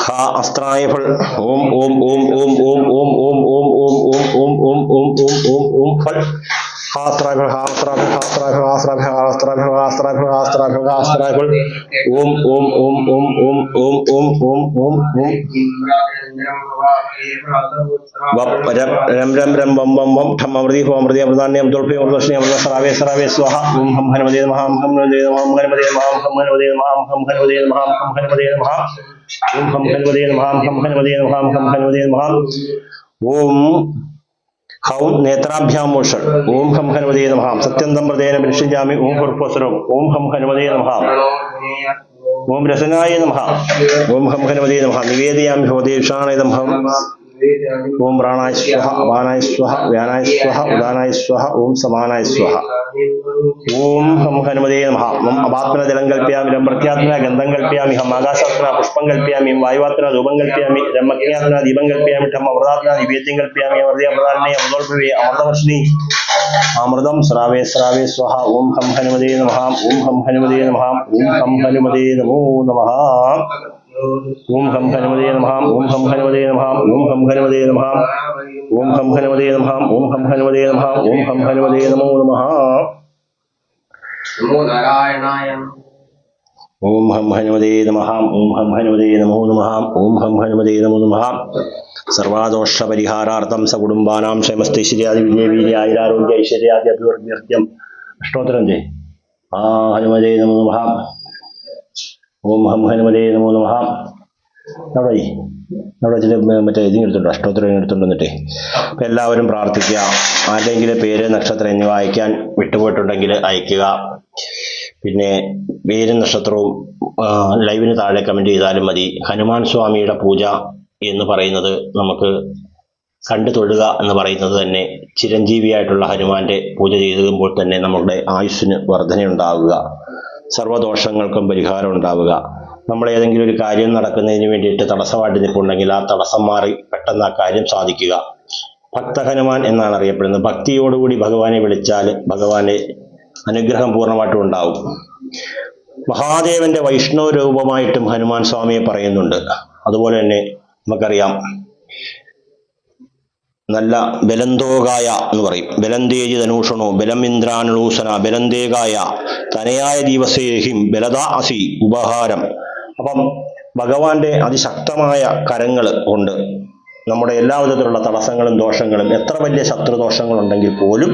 हा अस्त्राय फल ओम ओम ओम ओम ओम ओम ओम ओम ओम ओम ओम ओम ओम ओम ओम फल हास्त्राभ्य हास्त्राभ्य हास्त्राभ्य हास्त्राभ्य हास्त्राभ्य हास्त्राभ्य हास्त्राभ्य हास्त्राभ्य ओम ओम ओम ओम ओम ओम ओम ओम ओम ओम रम रम रम बम बम बम ठम अमृति अमृति अमृतान्यम तुल्पे अमृतश्री अमृत सरावे सरावे स्वाहा ओम हम हनुमते नमः हम हनुमते नमः हम हनुमते नमः हम हनुमते नमः हम हनुमते नमः हम हनुमते नमः ओम हम हनुमते नमः हम हनुमते नमः हम हनुमते नमः ओम हौं नेत्राभ्यां मोषण ओम हम हनुमते नमः सत्यं प्रदेन विनिश्चियामि ओम पुष्पस्वरम ओम हम हनुमते नमः ओम रसनाय नमः ओम हम हनुमते नमः निवेदयामि भवदेशानयदं हम ओम प्राणाय स्वाहा अपानाय स्वाहा व्यानाय स्वाहा उदानाय स्वाहा ओम समानाय स्वाहा ഓം ഹം ഹനുമതേ നമഃ. മം അപാത്മന ജലം കൽപ്യാമി, രംഭ്രത്യാത്മന ഗന്ധം കൽപ്യാമി, ഹം ആകാശാത്മന പുഷ്പം കൽപ്യാമി, വായുവാത്മന ധൂപം കൽപ്യാമി, രമജ്ഞാത്മന ദീപം കൽപ്യാമി, ഹം അമൃതാത്മന നിവേദ്യം കൽപ്യാമി, അമൃതേ അമൃതാരണേ അമൃതോത്ഭവേ അമൃതവർഷിണി അമൃതം സ്രാവേ സ്രാവേ സ്വഹ. ഓം ഹം ഹനുമതേ നമഃ. ഓം ഹം ഹനുമതേ നമഃ. ഓം ഹം ഹനുമതേ നമോ നമഃ. ഓം ഹം ഹനുമതേ നമഃ. ഓം ഹം ഹനുമതേ നമഃ. ഓം ഹം ഹനുമതേ നമഃ. ഓം ഹം ഹനുമതേ നമഃ. ഓം ഹം ഹനുമതേ നമഃ. ഓം ഹം ഹനുമതേ നമോ നമഃ. നമോ നാരായണായ. ഓം ഹം ഹനുമതേ നമഃ. ഓം ഹം ഹനുമതേ നമോ നമഃ. ഓം ഹം ഹനുമതേ നമോ നമഃ. സർവാദോഷ പരിഹാരാർത്ഥം സകുടുംബാനാം ക്ഷേമസ്ഥൈശ്വര്യാദി വിജയവീര്യ ആയുരാരോഗ്യ ഐശ്വര്യാദി അഭിവൃദ്ധ്യർത്ഥ്യം അഷ്ടോത്തരം ചെയ്. ആ ഹനുമതേ നമോ നമഃ. ഓം ഹം ഹനുമതേ നമോ നമഃ. അവിടെ വെച്ചിട്ട് മറ്റേ ഇതിനെടുത്തുണ്ടോ, അഷ്ടോത്തരം എടുത്തുകൊണ്ട് വന്നിട്ടേ. അപ്പം എല്ലാവരും പ്രാർത്ഥിക്കുക. ആരുടെയെങ്കിലും പേര് നക്ഷത്രം എന്നിവ അയക്കാൻ വിട്ടുപോയിട്ടുണ്ടെങ്കിൽ അയക്കുക. പിന്നെ പേരും നക്ഷത്രവും ലൈവിന് താഴെ കമൻറ്റ് ചെയ്താലും മതി. ഹനുമാൻ സ്വാമിയുടെ പൂജ എന്ന് പറയുന്നത് നമുക്ക് കണ്ടു തൊഴുക എന്ന് പറയുന്നത് തന്നെ ചിരഞ്ജീവിയായിട്ടുള്ള ഹനുമാന്റെ പൂജ ചെയ്യുമ്പോൾ തന്നെ നമ്മുടെ ആയുസ്സിന് വർധനയുണ്ടാവുക, സർവ്വദോഷങ്ങൾക്കും പരിഹാരം ഉണ്ടാവുക. നമ്മൾ ഏതെങ്കിലും ഒരു കാര്യം നടക്കുന്നതിന് വേണ്ടിയിട്ട് തടസ്സമായിട്ട് നിൽപ്പുണ്ടെങ്കിൽ ആ തടസ്സം മാറി പെട്ടെന്ന് ആ കാര്യം സാധിക്കുക. ഭക്തഹനുമാൻ എന്നാണ് അറിയപ്പെടുന്നത്. ഭക്തിയോടുകൂടി ഭഗവാനെ വിളിച്ചാൽ ഭഗവാന്റെ അനുഗ്രഹം പൂർണ്ണമായിട്ടും ഉണ്ടാവും. മഹാദേവന്റെ വൈഷ്ണവ രൂപമായിട്ടും ഹനുമാൻ സ്വാമിയെ പറയുന്നുണ്ട്. അതുപോലെ തന്നെ നമുക്കറിയാം, നല്ല ബലന്തോകായ എന്ന് പറയും. ബലന്തേജി ധനൂഷണോ ബലം ഇന്ദ്രാനുളൂസന ബലന്തേകായ തനയായ ദിവസേഹിം ബലദാ അസി ഉപഹാരം. അപ്പം ഭഗവാന്റെ അതിശക്തമായ കരങ്ങൾ കൊണ്ട് നമ്മുടെ എല്ലാ വിധത്തിലുള്ള തടസ്സങ്ങളും ദോഷങ്ങളും, എത്ര വലിയ ശത്രുദോഷങ്ങളുണ്ടെങ്കിൽ പോലും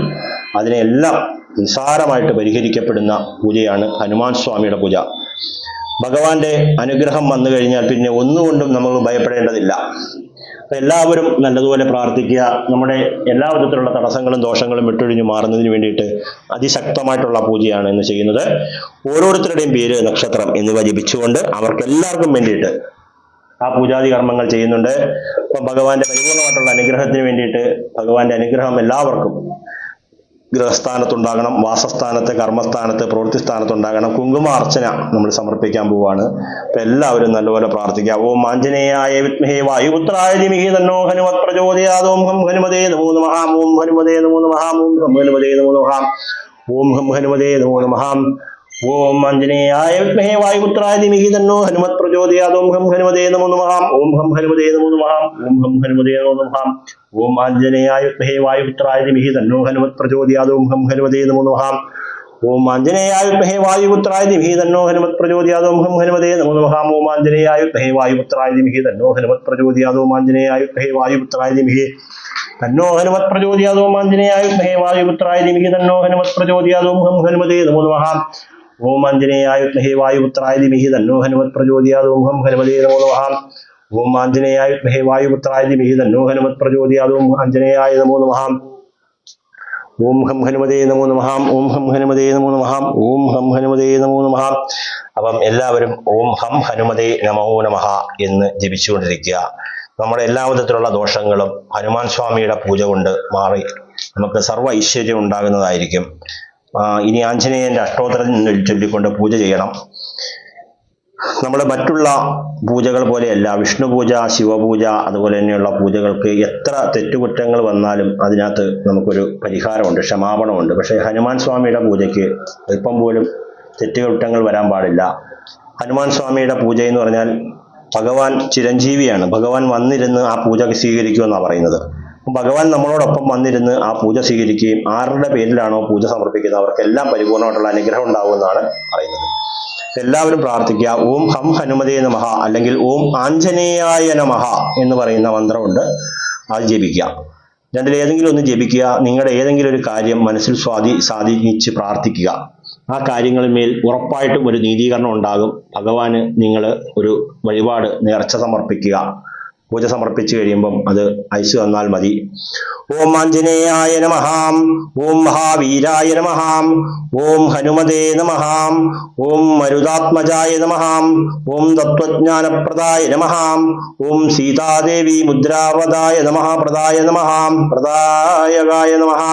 അതിനെല്ലാം നിസ്സാരമായിട്ട് പരിഹരിക്കപ്പെടുന്ന പൂജയാണ് ഹനുമാൻ സ്വാമിയുടെ പൂജ. ഭഗവാന്റെ അനുഗ്രഹം വന്നു കഴിഞ്ഞാൽ പിന്നെ ഒന്നുകൊണ്ടും നമ്മൾ ഭയപ്പെടേണ്ടതില്ല. എല്ലാവരും നല്ലതുപോലെ പ്രാർത്ഥിക്കുക. നമ്മുടെ എല്ലാ വിധത്തിലുള്ള തടസ്സങ്ങളും ദോഷങ്ങളും വിട്ടൊഴിഞ്ഞു മാറുന്നതിന് വേണ്ടിയിട്ട് അതിശക്തമായിട്ടുള്ള പൂജയാണ് ഇന്ന് ചെയ്യുന്നത്. ഓരോരുത്തരുടെയും പേര്, നക്ഷത്രം എന്നിവ ജപിച്ചുകൊണ്ട് അവർക്കെല്ലാവർക്കും വേണ്ടിയിട്ട് ആ പൂജാതി കർമ്മങ്ങൾ ചെയ്യുന്നുണ്ട്. അപ്പം ഭഗവാന്റെ പരിപൂർണമായിട്ടുള്ള അനുഗ്രഹത്തിന് വേണ്ടിയിട്ട് ഭഗവാന്റെ അനുഗ്രഹം എല്ലാവർക്കും ഗൃഹസ്ഥാനത്തുണ്ടാകണം, വാസസ്ഥാനത്ത്, കർമ്മസ്ഥാനത്ത്, പ്രവൃത്തിസ്ഥാനത്തുണ്ടാകണം. കുങ്കുമാർച്ചന നമ്മൾ സമർപ്പിക്കാൻ പോവുകയാണ്. അപ്പം എല്ലാവരും നല്ലപോലെ പ്രാർത്ഥിക്കുക. ഓം ആഞ്ജനേയായ വിദ്മഹേ വായുപുത്രായ ധീമഹി തന്നോ ഹനുമത് പ്രചോദയാത്. ഓം ഹം ഹനുമതേ നമോ നമഃ. ഓം ഹനുമതേ നമോ നമഃ. ഓം ഹം ഹനുമതേ നമോ നമഃ. ഓം ഹം ഹനുമതേ നമോ നമഃ. ഓം ആഞ്ജനേയായ വിദ്മഹേ വായുപുത്രായ ധീമഹി തന്നോ ഹനുമത് പ്രചോദയാത്. ഓം ഹം ഹനുമതേ നമോ നമഃ. ഓം ഹം ഹനുമതേ നമോ നമഃ. ഓം ഹം ഹനുമതേ നമോ നമഃ. ഓം ആഞ്ജനേയായ വിദ്മഹേ വായുപുത്രായ ധീമഹി തന്നോ ഹനുമത് പ്രചോദയാത്. ഓം ഹം ഹനുമതേ നമോ നമഃ. ഓം ആഞ്ജനേയായ വിദ്മഹേ വായുപുത്രായ ധീമഹി തന്നോ ഹനുമത് പ്രചോദയാത്. ഓം ഹം ഹനുമതേ നമോ നമഃ. ഓം ആഞ്ജനേയായ വിദ്മഹേ വായുപുത്രായ ധീമഹി തന്നോ ഹനുമത് പ്രചോദയാത്. ഓം ആഞ്ജനേയായ വിദ്മഹേ വായുപുത്രായ ധീമഹി തന്നോ ഹനുമത് പ്രചോദയാത്. ഓം ആഞ്ജനേയായ വിദ്മഹേ വായുപുത്രായ ധീമഹി തന്നോ ഹനുമത് പ്രചോദയാത്. ഓം ഹം ഹനുമതേ നമോ നമഃ. ഓം ആഞ്ജനേയായ വിദ്മഹേ വായുപുത്രായ ധീമഹി തന്നോ ഹനുമത് പ്രചോദയാത്. ഓം ഹം ഹനുമതേ നമോ നമഃ. ഓം ആഞ്ജനേയായ വിദ്മഹേ വായുപുത്രായ ധീമഹി തന്നോ ഹനുമത് പ്രചോദയാത്. ഓം ആഞ്ജനേയായ നമോ നമഃ. ഓം ഹം ഹനുമതേ നമോ നമഃ. ഓം ഹം ഹനുമതേ നമോ നമഃ. ഓം ഹം ഹനുമതേ നമോ നമഃ. അപ്പം എല്ലാവരും ഓം ഹം ഹനുമതേ നമോ നമഃ എന്ന് ജപിച്ചുകൊണ്ടിരിക്കുക. നമ്മുടെ എല്ലാ വിധത്തിലുള്ള ദോഷങ്ങളും ഹനുമാൻ സ്വാമിയുടെ പൂജ കൊണ്ട് മാറി നമുക്ക് സർവ്വ ഐശ്വര്യം ഉണ്ടാകുന്നതായിരിക്കും. ഇനി ആഞ്ജനേയന്റെ അഷ്ടോത്തരം ചൊല്ലിക്കൊണ്ട് പൂജ ചെയ്യണം. നമ്മൾ മറ്റുള്ള പൂജകൾ പോലെയല്ല, വിഷ്ണു പൂജ, ശിവപൂജ, അതുപോലെ തന്നെയുള്ള പൂജകൾക്ക് എത്ര തെറ്റുകുറ്റങ്ങൾ വന്നാലും അതിനകത്ത് നമുക്കൊരു പരിഹാരമുണ്ട്, ക്ഷമാപണമുണ്ട്. പക്ഷേ ഹനുമാൻ സ്വാമിയുടെ പൂജയ്ക്ക് അല്പം പോലും തെറ്റുകുറ്റങ്ങൾ വരാൻ പാടില്ല. ഹനുമാൻ സ്വാമിയുടെ പൂജ എന്ന് പറഞ്ഞാൽ ഭഗവാൻ ചിരഞ്ജീവിയാണ്. ഭഗവാൻ വന്നിരുന്ന് ആ പൂജ സ്വീകരിക്കുമെന്നാണ് പറയുന്നത്. ഭഗവാൻ നമ്മളോടൊപ്പം വന്നിരുന്ന് ആ പൂജ സ്വീകരിക്കുകയും ആരുടെ പേരിലാണോ പൂജ സമർപ്പിക്കുന്നത് അവർക്കെല്ലാം പരിപൂർണമായിട്ടുള്ള അനുഗ്രഹം ഉണ്ടാവുമെന്നാണ് പറയുന്നത്. എല്ലാവരും പ്രാർത്ഥിക്കുക. ഓം ഹം ഹനുമതേ നമഃ അല്ലെങ്കിൽ ഓം ആഞ്ജനേയായ നമഃ എന്ന് പറയുന്ന മന്ത്രമുണ്ട്, അത് ജപിക്കുക. രണ്ടിലേതെങ്കിലും ഒന്ന് ജപിക്കുക. നിങ്ങളുടെ ഏതെങ്കിലും ഒരു കാര്യം മനസ്സിൽ സ്വാധീനിച്ച് പ്രാർത്ഥിക്കുക. ആ കാര്യങ്ങളിന്മേൽ ഉറപ്പായിട്ടും ഒരു നീതീകരണം ഉണ്ടാകും. ഭഗവാന് നിങ്ങൾ ഒരു വഴിപാട് നേർച്ച സമർപ്പിക്കുക. പൂജ സമർപ്പിച്ചു കഴിയുമ്പം അത് അയച്ചു തന്നാൽ മതി. ഓം ആഞ്ജനേയായ നമഃ. ഓം മഹാവീരായ നമഃ. ഓം ഹനുമതേ നമഃ. ഓം മരുതാത്മജായ നമഃ. ഓം തത്വജ്ഞാനപ്രദായ നമഃ. ഓം സീതാദേവി മുദ്രാവതായ നമഃ. പ്രദായ നമഃ. പ്രദായകായ നമഃ.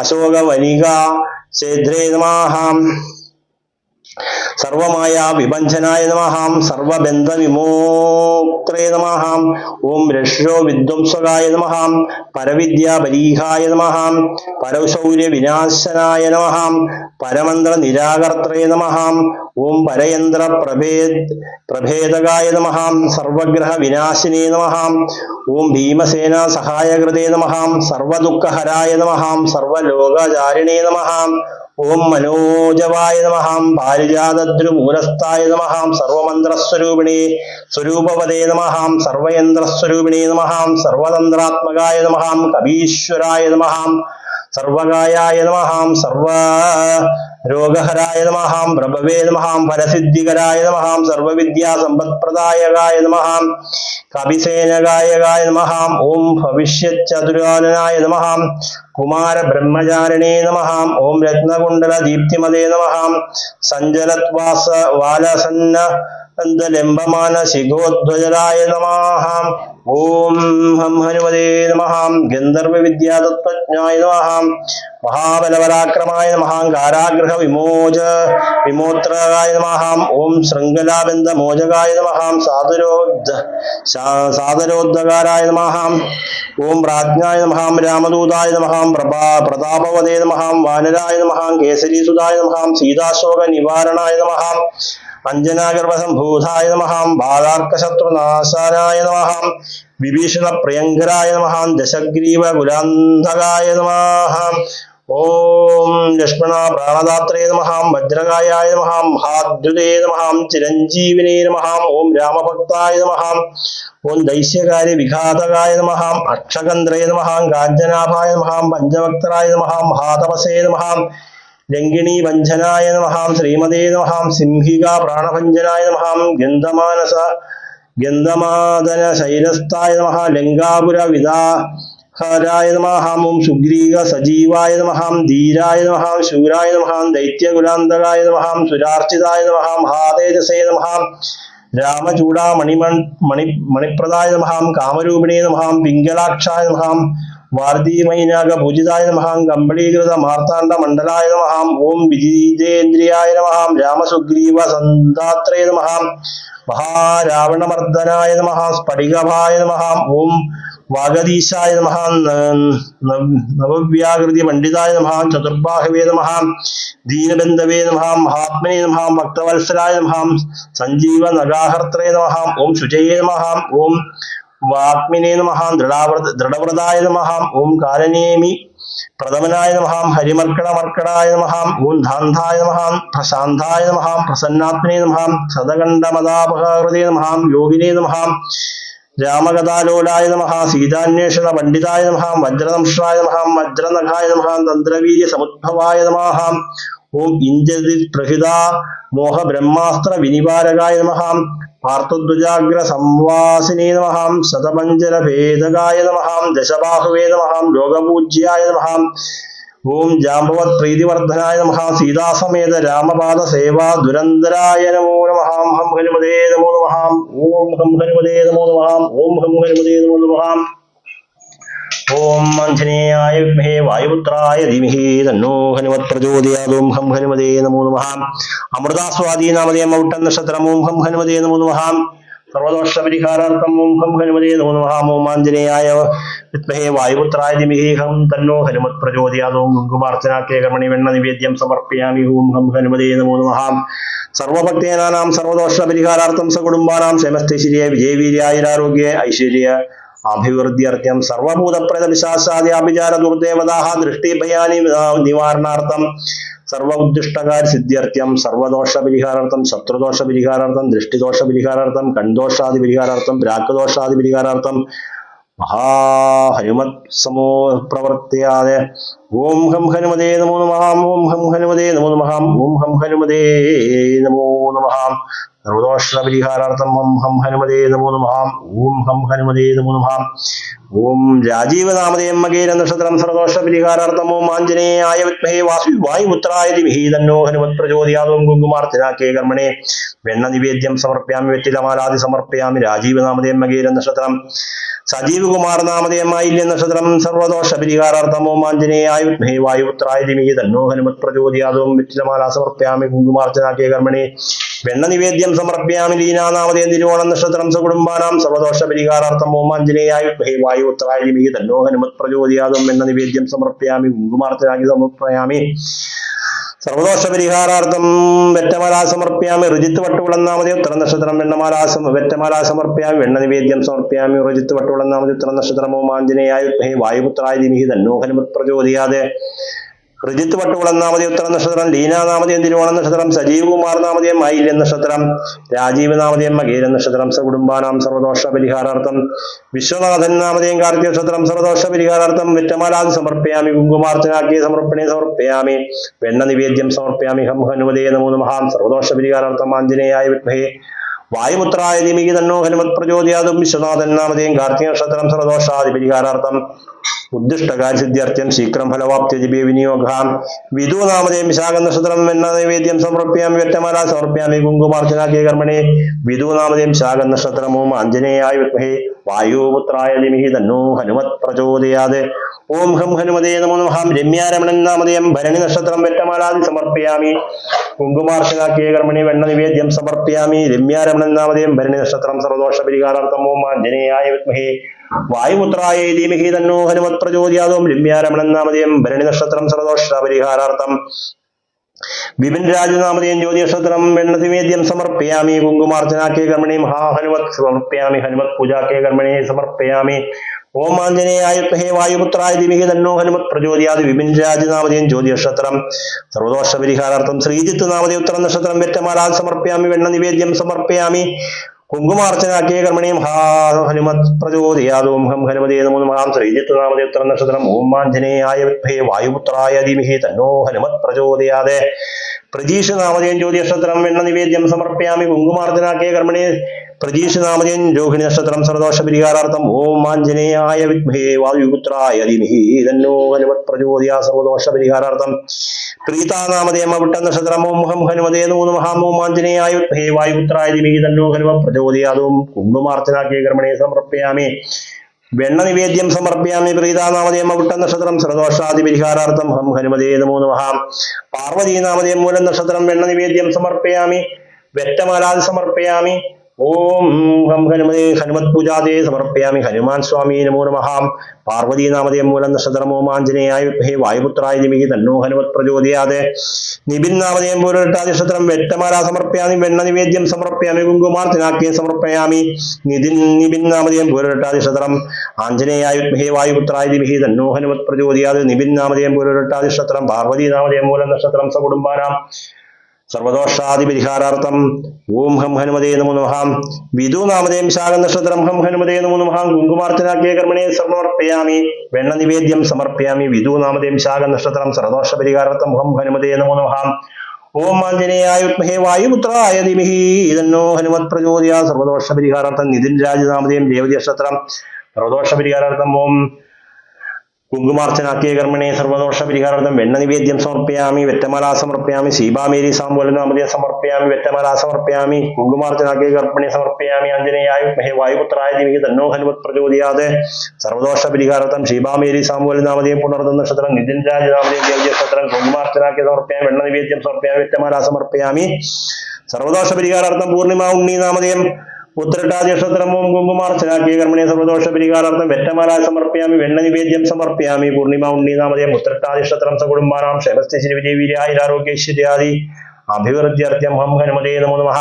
അശോകവനിക ചേദ്രേ നമഃ. സർവമായ വിഭഞ്ജനായ നമഃ. സർവബന്ധ വിമോക്ത്രേ നമഃ. ഓം രക്ഷോ വിധ്വംസകായ നമഃ. പരവിദ്യാ പരീഹായ നമഃ. പരശൗര്യ വിനാശനായ നമഃ. പരമന്ത്ര നിരാകർത്രേ നമഃ. ഓം പരയന്ത്ര പ്രഭേദകായ നമഃ. സർവഗ്രഹ വിനാശിനേ നമഃ. ഓം ഭീമസേന സഹായകൃതേ നമഃ. സർവദുഃഖഹരായ നമഃ. സർവലോകചാരിണേ നമഃ. ഓം മനോജവായ നമഃ. പാരിജാതദ്രുമൂലസ്ഥായ നമഃ. സർവമന്ത്രസ്വരൂപിണേ സ്വരൂപവദേ നമഃ. സർവയന്ത്രസ്വരൂപിണേ നമഃ. സർവതന്ത്രാത്മകായ നമഃ. കവീശ്വരായ നമഃ. സർവകായായ നമഃ. സർവരോഗഹരായ നമഃ. പ്രഭവേ നമഃ. ഫലസിദ്ധികരായ നമഃ. സർവവിദ്യാ സമ്പത്പ്രദായകായ നമഃ. കവിസേനകായകായ നമഃ. ഓം ഭവിഷ്യച്ചതുരാനനായ നമഃ. കുമാര ബ്രഹ്മചാരിണേ നമഃ. ഓം രത്നകുണ്ടല ദീപ്തിമതേ നമഃ. സഞ്ജലത്വാസ വാലസന്ന ലംബമാന ശിഖോദ്വജരായ നമഃ. ഓം ഹം ഹനുമതേ നമഃ. ഗന്ധർവ വിദ്യാതത്വജ്ഞായ നമഃ. മഹാബലപരാക്രമായ നമഃ. കാരാഗ്രഹ വിമോത്രകായ നമഃ. ഓം ശൃംഖലാബന്ധ മോചകായ നമഃ. സാദരോദ്ധാരായ നമഃ. ഓം പ്രാജ്ഞായ നമഃ. രാമദൂതായ നമഃ. പ്രതാപവദേ നമഃ. വാനരായ നമഃ. കേസരീസുതായ നമഃ. സീതാശോക നിവാരണായ നമഃ. അഞ്ജനാഗർഭസംഭൂതായ നമഃ. ബാലാർക്കശത്രുനാശാനായ നമഃ. വിഭീഷണ പ്രിയങ്കരായ നമഃ. ദശഗ്രീവ കുലാന്ധകായ നമഃ. ഓം ലക്ഷ്മണ പ്രാണദാത്രേ നമഃ. വജ്രകായായ നമഃ. മഹാദ്യുതേ നമഃ. ചിരഞ്ജീവിനേ നമഃ. ഓം രാമഭക്തായ നമഃ. ഓം ദൈശ്യകാര്യ വിഘാതകായ നമഃ. അക്ഷകന്ദ്രേ നമഃ. കാഞ്ചനാഭായ നമഃ. പഞ്ചവക്തരായ നമഃ. മഹാതപസേ നമഃ. ലങ്കിണീ ഭഞ്ജനായ നമഃ. ശ്രീമതേ നമഃ. സിംഹികാ പ്രാണഭഞ്ജനായ നമഃ. ഗന്ധമാദന ശൈലസ്ഥായ നമഃ. ലങ്കാപുര വിദാഹരായ നമഃ. ഓം സുഗ്രീവ സജീവായ നമഃ. ധീരായ നമഃ. ശൂരായ നമഃ. ദൈത്യകുലാന്തകായ നമഃ. സുരാർച്ചിതായ നമഃ. മഹാതേജസേ നമഃ. രാമചൂടാമണിപ്രദായ നമഃ. കാമരൂപിണേ നമഃ. പിംഗളാക്ഷായ നമഃ. വാർദ്ധീമൈനാഗഭൂജിതായ നമഃ. കമ്പളീകൃത മാർത്താണ്ഡ മണ്ഡലായ നമഃ. ഓം വിജിതേന്ദ്രിയായ നമഃ. രാമസുഗ്രീവ സന്ധാത്രേ നമഃ. മഹാരാവണമർദ്ദനായ നമഃ. സ്ഫടികഭായ നമഃ. ഓം വാഗദീശായ നമഃ. നവവ്യാകൃതി പണ്ഡിതായ നമഃ. ചതുർബാഹവേ നമഃ. ദീനബന്ധവേ നമഃ. മഹാത്മനേ നമഃ. ഭക്തവത്സലായ നമഃ. സഞ്ജീവ നഗാഹർത്രേ നമഃ. ഓം ശുചയേ നമഃ. ഓം വാഗ്മിനേ നമഃ. ദൃഢവ്രതായ നമഃ. ഓം കാലനേമി പ്രഥമനായ നമഃ. ഹരിമർക്കടമർക്കടായ നമഃ. ഓം ധാന്ധായ നമഃ. പ്രശാന്തായ നമഃ. പ്രസന്നാത്മനേ നമഃ. ശതകണ്ഠമദാപഹൃതേ നമഃ. യോഗിനേ നമഃ. രാമകഥാലോലായ നമഃ. സീതാന്വേഷണ പണ്ഡിതായ നമഃ. വജ്രദംഷ്ട്രായ നമഃ. വജ്രനഖായ നമഃ. തന്ത്രവീര്യ സമുദ്ഭവായ നമഃ. ഓം ഇന്ദ്രജിത് പ്രഹിതാ മോഹ ബ്രഹ്മാസ്ത്ര വിനിവാരകായ നമഃ. പാർത്ഥധ്വജാഗ്ര സംവാസിനേ നമഃ. ശതപഞ്ചര ഭേദകായ നമഃ. ദശബാഹുവേ നമഃ. ലോകപൂജ്യായ നമഃ. ഓം ജാമ്പവത് പ്രീതിവർദ്ധനായ നമഃ. സീതാസമേത രാമപാദ സേവാ ദുരന്തരായ നമോ നമഃ. ഹം ഹനുമതേ നമോ നമഃ. ഓം ഹം ഹനുമതേ നമോ നമഃ. ഓം ഹം ഹനുമതേ നമോ നമഃ. ഓം ആഞ്ജനേയായ വിദ്മഹേ വായുപുത്രായ ധീമഹി തന്നോ ഹനുമത് പ്രചോദയാത്. ഓം ഹം ഹനുമതേ നമോ നമഃ. അമൃതാസ്വാദീനാമതേ മൗട്ടൻ നക്ഷത്രം. ഓം ഹം ഹനുമതേ നമോ നമഃ. സർവദോഷപരിഹാരാർത്ഥം. ഓം ഹം ഹനുമതേ നമോ നമഃ. ഓം ആഞ്ജനേയായ വിദ്മഹേ വായുപുത്രായ ധീമഹി ഹം തന്നോ ഹനുമത് പ്രചോദയാത്. ഓം കുങ്കുമാർച്ചനാഖ്യേ കർമ്മണി വെണ്ണ നിവേദ്യം സമർപ്പയാമി. ഓം ഹം ഹനുമതേ നമോ നമഃ. സർവഭക്തേനാം സർവദോഷപരിഹാരാർത്ഥം സകുടുംബാനാം ക്ഷേമസ്ഥൈശ്വര്യ വിജയവീര്യായുരാരോഗ്യ ഐശ്വര്യ അഭിവൃദ്ധ്യർത്ഥം സർവഭൂതപ്രേത പിശാചാദ്യാഭിചാര ദുർദേവതാഃ ദൃഷ്ടിഭയാനി നിവാരണാർത്ഥം സർവ ഉദ്ദിഷ്ടകാര്യ സിദ്ധ്യർത്ഥം സർവദോഷ പരിഹാരാർത്ഥം ശത്രുദോഷ പരിഹാരാർത്ഥം ദൃഷ്ടിദോഷ പരിഹാരാർത്ഥം കൺദോഷാദി പരിഹാരാർത്ഥം പ്രാഗ്ദോഷാദി പരിഹാരാർത്ഥം മഹാഹനുമത് സമോ പ്രവർത്തിയാതെ. ഓം ഹം ഹനുമതേ നമോ നമഃ. ഓം ഹം ഹനുമതേ നമോ നമഃ. ഓം ഹം ഹനുമതേ നമോ നമഃ. സർവദോഷ പരിഹാരാർത്ഥം ഓം ഹം ഹനുമതേ നമോ നമഃ. ഓം ഹം ഹനുമതേ നമോ നമഃ. ഓം രാജീവനാമധേയം മകേര നക്ഷത്രം സർവദോഷ പരിഹാരാർത്ഥം. ഓം ആഞ്ജനേയായ വിദ്മഹേ വായുപുത്രായ ധീമഹി തന്നോ ഹനുമത് പ്രചോദയാത്. ഓം കുങ്കുമാർച്ചനാഖ്യേ കർമ്മണേ വെണ്ണ നിവേദ്യം സമർപ്പയാമി. വെറ്റിലമാലാദി സമർപ്പയാമി. രാജീവനാമധേയം മകേര നക്ഷത്രം സജീവകുമാർ നാമധേയം ആയില്യ നക്ഷത്രം സർവദോഷ പരിഹാരാർത്ഥം. ഓം ആഞ്ജനേയായ ആഞ്ജനേയായ വിദ്മഹേ വായുപുത്രായ ധീമഹി തന്നോ ഹനുമത് പ്രചോദയാത്. ഓം വെറ്റിലമാല സമർപ്പയാമി കുങ്കുമാർച്ചനാക്കിയ കർമ്മണി വെണ്ണ നിവേദ്യം സമർപ്പയാമി ലീനാനാമധേയം തിരുവോണം നക്ഷത്രം സകുടുംബാനാം സർവദോഷ പരിഹാരാർത്ഥം. ഓം ആഞ്ജനേയായ വിദ്മഹേ വായുപുത്രായ ധീമഹി തന്നോ ഹനുമത് പ്രചോദയാത്. ഓം വെണ്ണ നിവേദ്യം സമർപ്പയാമി കുങ്കുമാർച്ചനാക്കി സമർപ്പയാമി സർവദോഷ പരിഹാരാർത്ഥം. വെറ്റമാല സമർപ്പയാമി ഋജിത്ത് വട്ടുവിളന്നാമതേ ഉത്തര നക്ഷത്രം വെണ്ണമാല വെറ്റമാല സമർപ്പയാമി വെണ്ണ നിവേദ്യം സമർപ്പയാമി ഋജിത്ത് വട്ടുവിളന്നാമതേ ഉത്തര നക്ഷത്രം. ഓം ആഞ്ജനേയായ വിദ്മഹേ വായുപുത്രായ ധീമഹി തന്നോ ഹനുമത് പ്രചോദയാത്. ഋജിത്ത് വട്ടുവിളന്നാമതേ ഉത്തര നക്ഷത്രം ലീനാനാമതേയം തിരുവോണം നക്ഷത്രം സജീവ് കുമാർ നാമതേയം ആയില്യം നക്ഷത്രം രാജീവ് നാമതേയം മകേര നക്ഷത്രം സകുടുംബാനാം സർവദോഷ പരിഹാരാർത്ഥം. വിശ്വനാഥൻ നാമതേയം കാർത്തിക നക്ഷത്രം സർവദോഷ പരിഹാരാർത്ഥം. വെറ്റമാലാദി സമർപ്പയാമി കുങ്കുമാർച്ചനാക്കിയ സമർപ്പണേ സമർപ്പയാമി വെണ്ണ നിവേദ്യം സമർപ്പയാമി ഹം ഹനുമതേ നമോ നമഃ സർവദോഷ പരിഹാരാർത്ഥം. ആഞ്ജനേയായ വിദ്മഹേ വായുപുത്രായ ധീമഹി തന്നോ ഹനുമത് പ്രചോദയാതും. വിശ്വനാഥൻ നാമതേയം കാർത്തിക നക്ഷത്രം സർവദോഷാദി പരിഹാരാർത്ഥം. ഉദ്ദിഷ്ടകാര്യസിദ്ധ്യർത്ഥ്യം ശീഘ്രം ഫലവാപ്ത്യജിബേ വിനിയോഗാം. വിദു നാമധേയം വിശാഖ നക്ഷത്രം വെണ്ണ നൈവേദ്യം സമർപ്പയാമി വെറ്റമാല സമർപ്പയാമി കുങ്കുമാർച്ചനാക്കിയ കർമ്മണേ വിദു നാമധേയം വിശാഖ നക്ഷത്രം. ഓം ആഞ്ജനേയായ വിദ്മഹേ വായുപുത്രായ ധീമഹി തന്നോ ഹനുമത് പ്രചോദയാത്. ഓം ഹം ഹനുമതേ നമോ നമഃ രമ്യാരമണൻ നാമധേയം ഭരണി നക്ഷത്രം വെറ്റമാലാദി സമർപ്പയാമി കുങ്കുമാർച്ചനാക്കിയ കർമ്മണി വെണ്ണ നിവേദ്യം സമർപ്പയാമി രമ്യാരമണൻ നാമധേയം ഭരണി നക്ഷത്രം സർവദോഷ പരിഹാരാർത്ഥം. ഓം ആഞ്ജനേയായ വിദ്മഹേ വായുപുത്രായ ധീമഹി തന്നോ ഹനുമത് പ്രചോദയാത്. ഓം രമ്യാരമണൻ നാമധേയം ഭരണി നക്ഷത്രം സർവദോഷ പരിഹാരാർത്ഥം. വിപിൻ രാജനാമധേയം ജ്യോതി നക്ഷത്രം വെണ്ണ നിവേദ്യം സമർപ്പയാമി കുങ്കുമാർച്ചനാക്കിയ കർമ്മണി മഹാഹനുമത് സമർപ്പയാമി ഹനുമത് പൂജാക്കിയ കർമ്മണി സമർപ്പയാമി. ഓം ആഞ്ജനേയായ വിദ്മഹേ വായുപുത്രായ ധീമഹി തന്നോ ഹനുമത് പ്രചോദയാത്. വിപിൻ രാജനാമധേയം ജ്യോതി നക്ഷത്രം സർവദോഷ പരിഹാരാർത്ഥം. ശ്രീജിത്ത് നാമധേയ ഉത്തര നക്ഷത്രം വെറ്റമാല സമർപ്പയാമി വെണ്ണ നിവേദ്യം സമർപ്പയാമി കുങ്കുമാർച്ചനാക്കിയ കർമ്മണിയും ഹനുമത് പ്രചോദയാത്. ഓം ഹം ഹനുമതേ നമോ നമഃ ശ്രീജിത്ത് നാമധേയ ഉത്തര നക്ഷത്രം. ഓം ആഞ്ജനേയായ വിദ്മഹേ വായുപുത്രായ ധീമഹി തന്നോ ഹനുമത് പ്രചോദയാത്. പ്രജീഷ് നാമധേയം ജ്യോതി നക്ഷത്രം വെണ്ണ നിവേദ്യം സമർപ്പയാമി കുങ്കുമാർച്ചനാക്കിയ കർമ്മണി പ്രജീഷ് നാമധേയം രോഹിണി നക്ഷത്രം സർവദോഷ പരിഹാരാർത്ഥം. ഓം ആഞ്ജനേയായ വിദ്മഹേ വായുപുത്രായ ധീമഹി തന്നോ ഹനുമത് പ്രചോദയാത് സർവദോഷ പരിഹാരാർത്ഥം. പ്രീതാനാമധേയം അവിട്ട നക്ഷത്രം. ഓം ഹം ഹനുമതേ നമോ നമഃ ഓം ആഞ്ജനേയായ വിദ്മഹേ വായുപുത്രായ ധീമഹി തന്നോ ഹനുമത് പ്രചോദയാത്. ഓം കുങ്കുമാർച്ചനാക്കിയ കർമ്മണേ സമർപ്പയാമി വെണ്ണ നിവേദ്യം സമർപ്പയാമി പ്രീതാനാമധേയം അവിട്ട നക്ഷത്രം സർവദോഷാദി പരിഹാരാർത്ഥം. ഹം ഹനുമതേ നമോ നമഃ പാർവതീ നാമധേയം മൂലം നക്ഷത്രം വെണ്ണ നിവേദ്യം സമർപ്പയാമി വെറ്റമാലാദി സമർപ്പയാമി. ഓം ഹം ഹനുമതേ ഹനുമത് പൂജാദേ സമർപ്പയാമി ഹനുമാൻ സ്വാമി നമോ നമഃ പാർവതീ നാമധേയം മൂലം നക്ഷത്രം. ഓം ആഞ്ജനേയായ വിദ്മഹേ വായുപുത്രായ ധീമഹി തന്നോ ഹനുമത് പ്രചോദയാത്. നിബിൻ നാമധേയം പൂരട്ടാതി നക്ഷത്രം വെറ്റമാല സമർപ്പയാമി വെണ്ണ നിവേദ്യം സമർപ്പയാമി കുങ്കുമാർച്ചനാക്കിയ സമർപ്പയാമി നിബിൻ നാമധേയം പൂരട്ടാതി നക്ഷത്രം. ആഞ്ജനേയായ വിദ്മഹേ വായുപുത്രായ ധീമഹി തന്നോ ഹനുമത് പ്രചോദയാത്. നിബിൻ നാമധേയം പൂരട്ടാതി നക്ഷത്രം. പാർവതീ നാമധേയം മൂലം നക്ഷത്രം സകുടുംബാനാം സർവദോഷാദി പരിഹാരാർത്ഥം. ഓം ഹം ഹനുമതേ നമോ നമഃ വിദു നാമധേയം വിശാഖ നക്ഷത്രം. ഹം ഹനുമതേ നമോ നമഃ കുങ്കുമാർച്ചനാക്കിയ കർമ്മണേ സമർപ്പയാമി വെണ്ണ നിവേദ്യം സമർപ്പയാമി വിദു നാമധേയം വിശാഖ നക്ഷത്രം സർവദോഷ പരിഹാരാർത്ഥം. ഹം ഹനുമതേ നമോ നമഃ ഓം ആഞ്ജനേയായ വിദ്മഹേ വായുപുത്രായ ധീമഹി തന്നോ ഹനുമത് പ്രചോദയാത് സർവദോഷ പരിഹാരാർത്ഥം. നിതിൻ രാജനാമധേയം രേവതി നക്ഷത്രം സർവദോഷ പരിഹാരാർത്ഥം. ഓം കുങ്കുമാർച്ചനാക്കിയ കർമ്മണേ സർവദോഷ പരിഹാരാർത്ഥം. വെണ്ണ നിവേദ്യം സമർപ്പയാമി വെറ്റമാല സമർപ്പയാമി ശീബാമേരി സാമ്പൂല നാമധേയം സമർപ്പയാമി വെറ്റമാല സമർപ്പയാമി കുങ്കുമാർച്ചനാക്കിയ കർമ്മണേ സമർപ്പയാമി. ആഞ്ജനേയായ വിദ്മഹേ വായുപുത്രായ ധീമഹി തന്നോ ഹനുമത് പ്രചോദയാത് സർവദോഷ പരിഹാരാർത്ഥം. ശീബാമേരി സാമ്പൂല നാമധേയം പുണർന്ന നക്ഷത്രം. നിതിൻ രാജ നാമധേയം ദേവ്യ നക്ഷത്രം. കുങ്കുമാർച്ചനാക്കിയ സമർപ്പയാമി വെണ്ണ നിവേദ്യം സമർപ്പയാമി വെറ്റമാല സമർപ്പയാമി സർവദോഷ പരിഹാരാർത്ഥം. പൂർണിമ ഉണ്ണി നാമധേയം ഉത്തരട്ടാതി നക്ഷത്രം. ഓം കുങ്കുമാർച്ചനാക്കിയ കർമ്മണേ സർവദോഷ പരിഹാരാർത്ഥം. വെറ്റമാല സമർപ്പയാമി വെണ്ണ നിവേദ്യം സമർപ്പയാമി പൂർണിമ ഉണ്ണി നാമധേയം ഉത്തരട്ടാതി നക്ഷത്രം. സകുടുംബാനാം ക്ഷേമസ്ഥ ശ്രീ വിജയ വീര്യായുരാരോഗ്യൈശ്വര്യാദി അഭിവൃദ്ധ്യർത്ഥ്യം. ഹം ഹനുമതേ നമോ നമഃ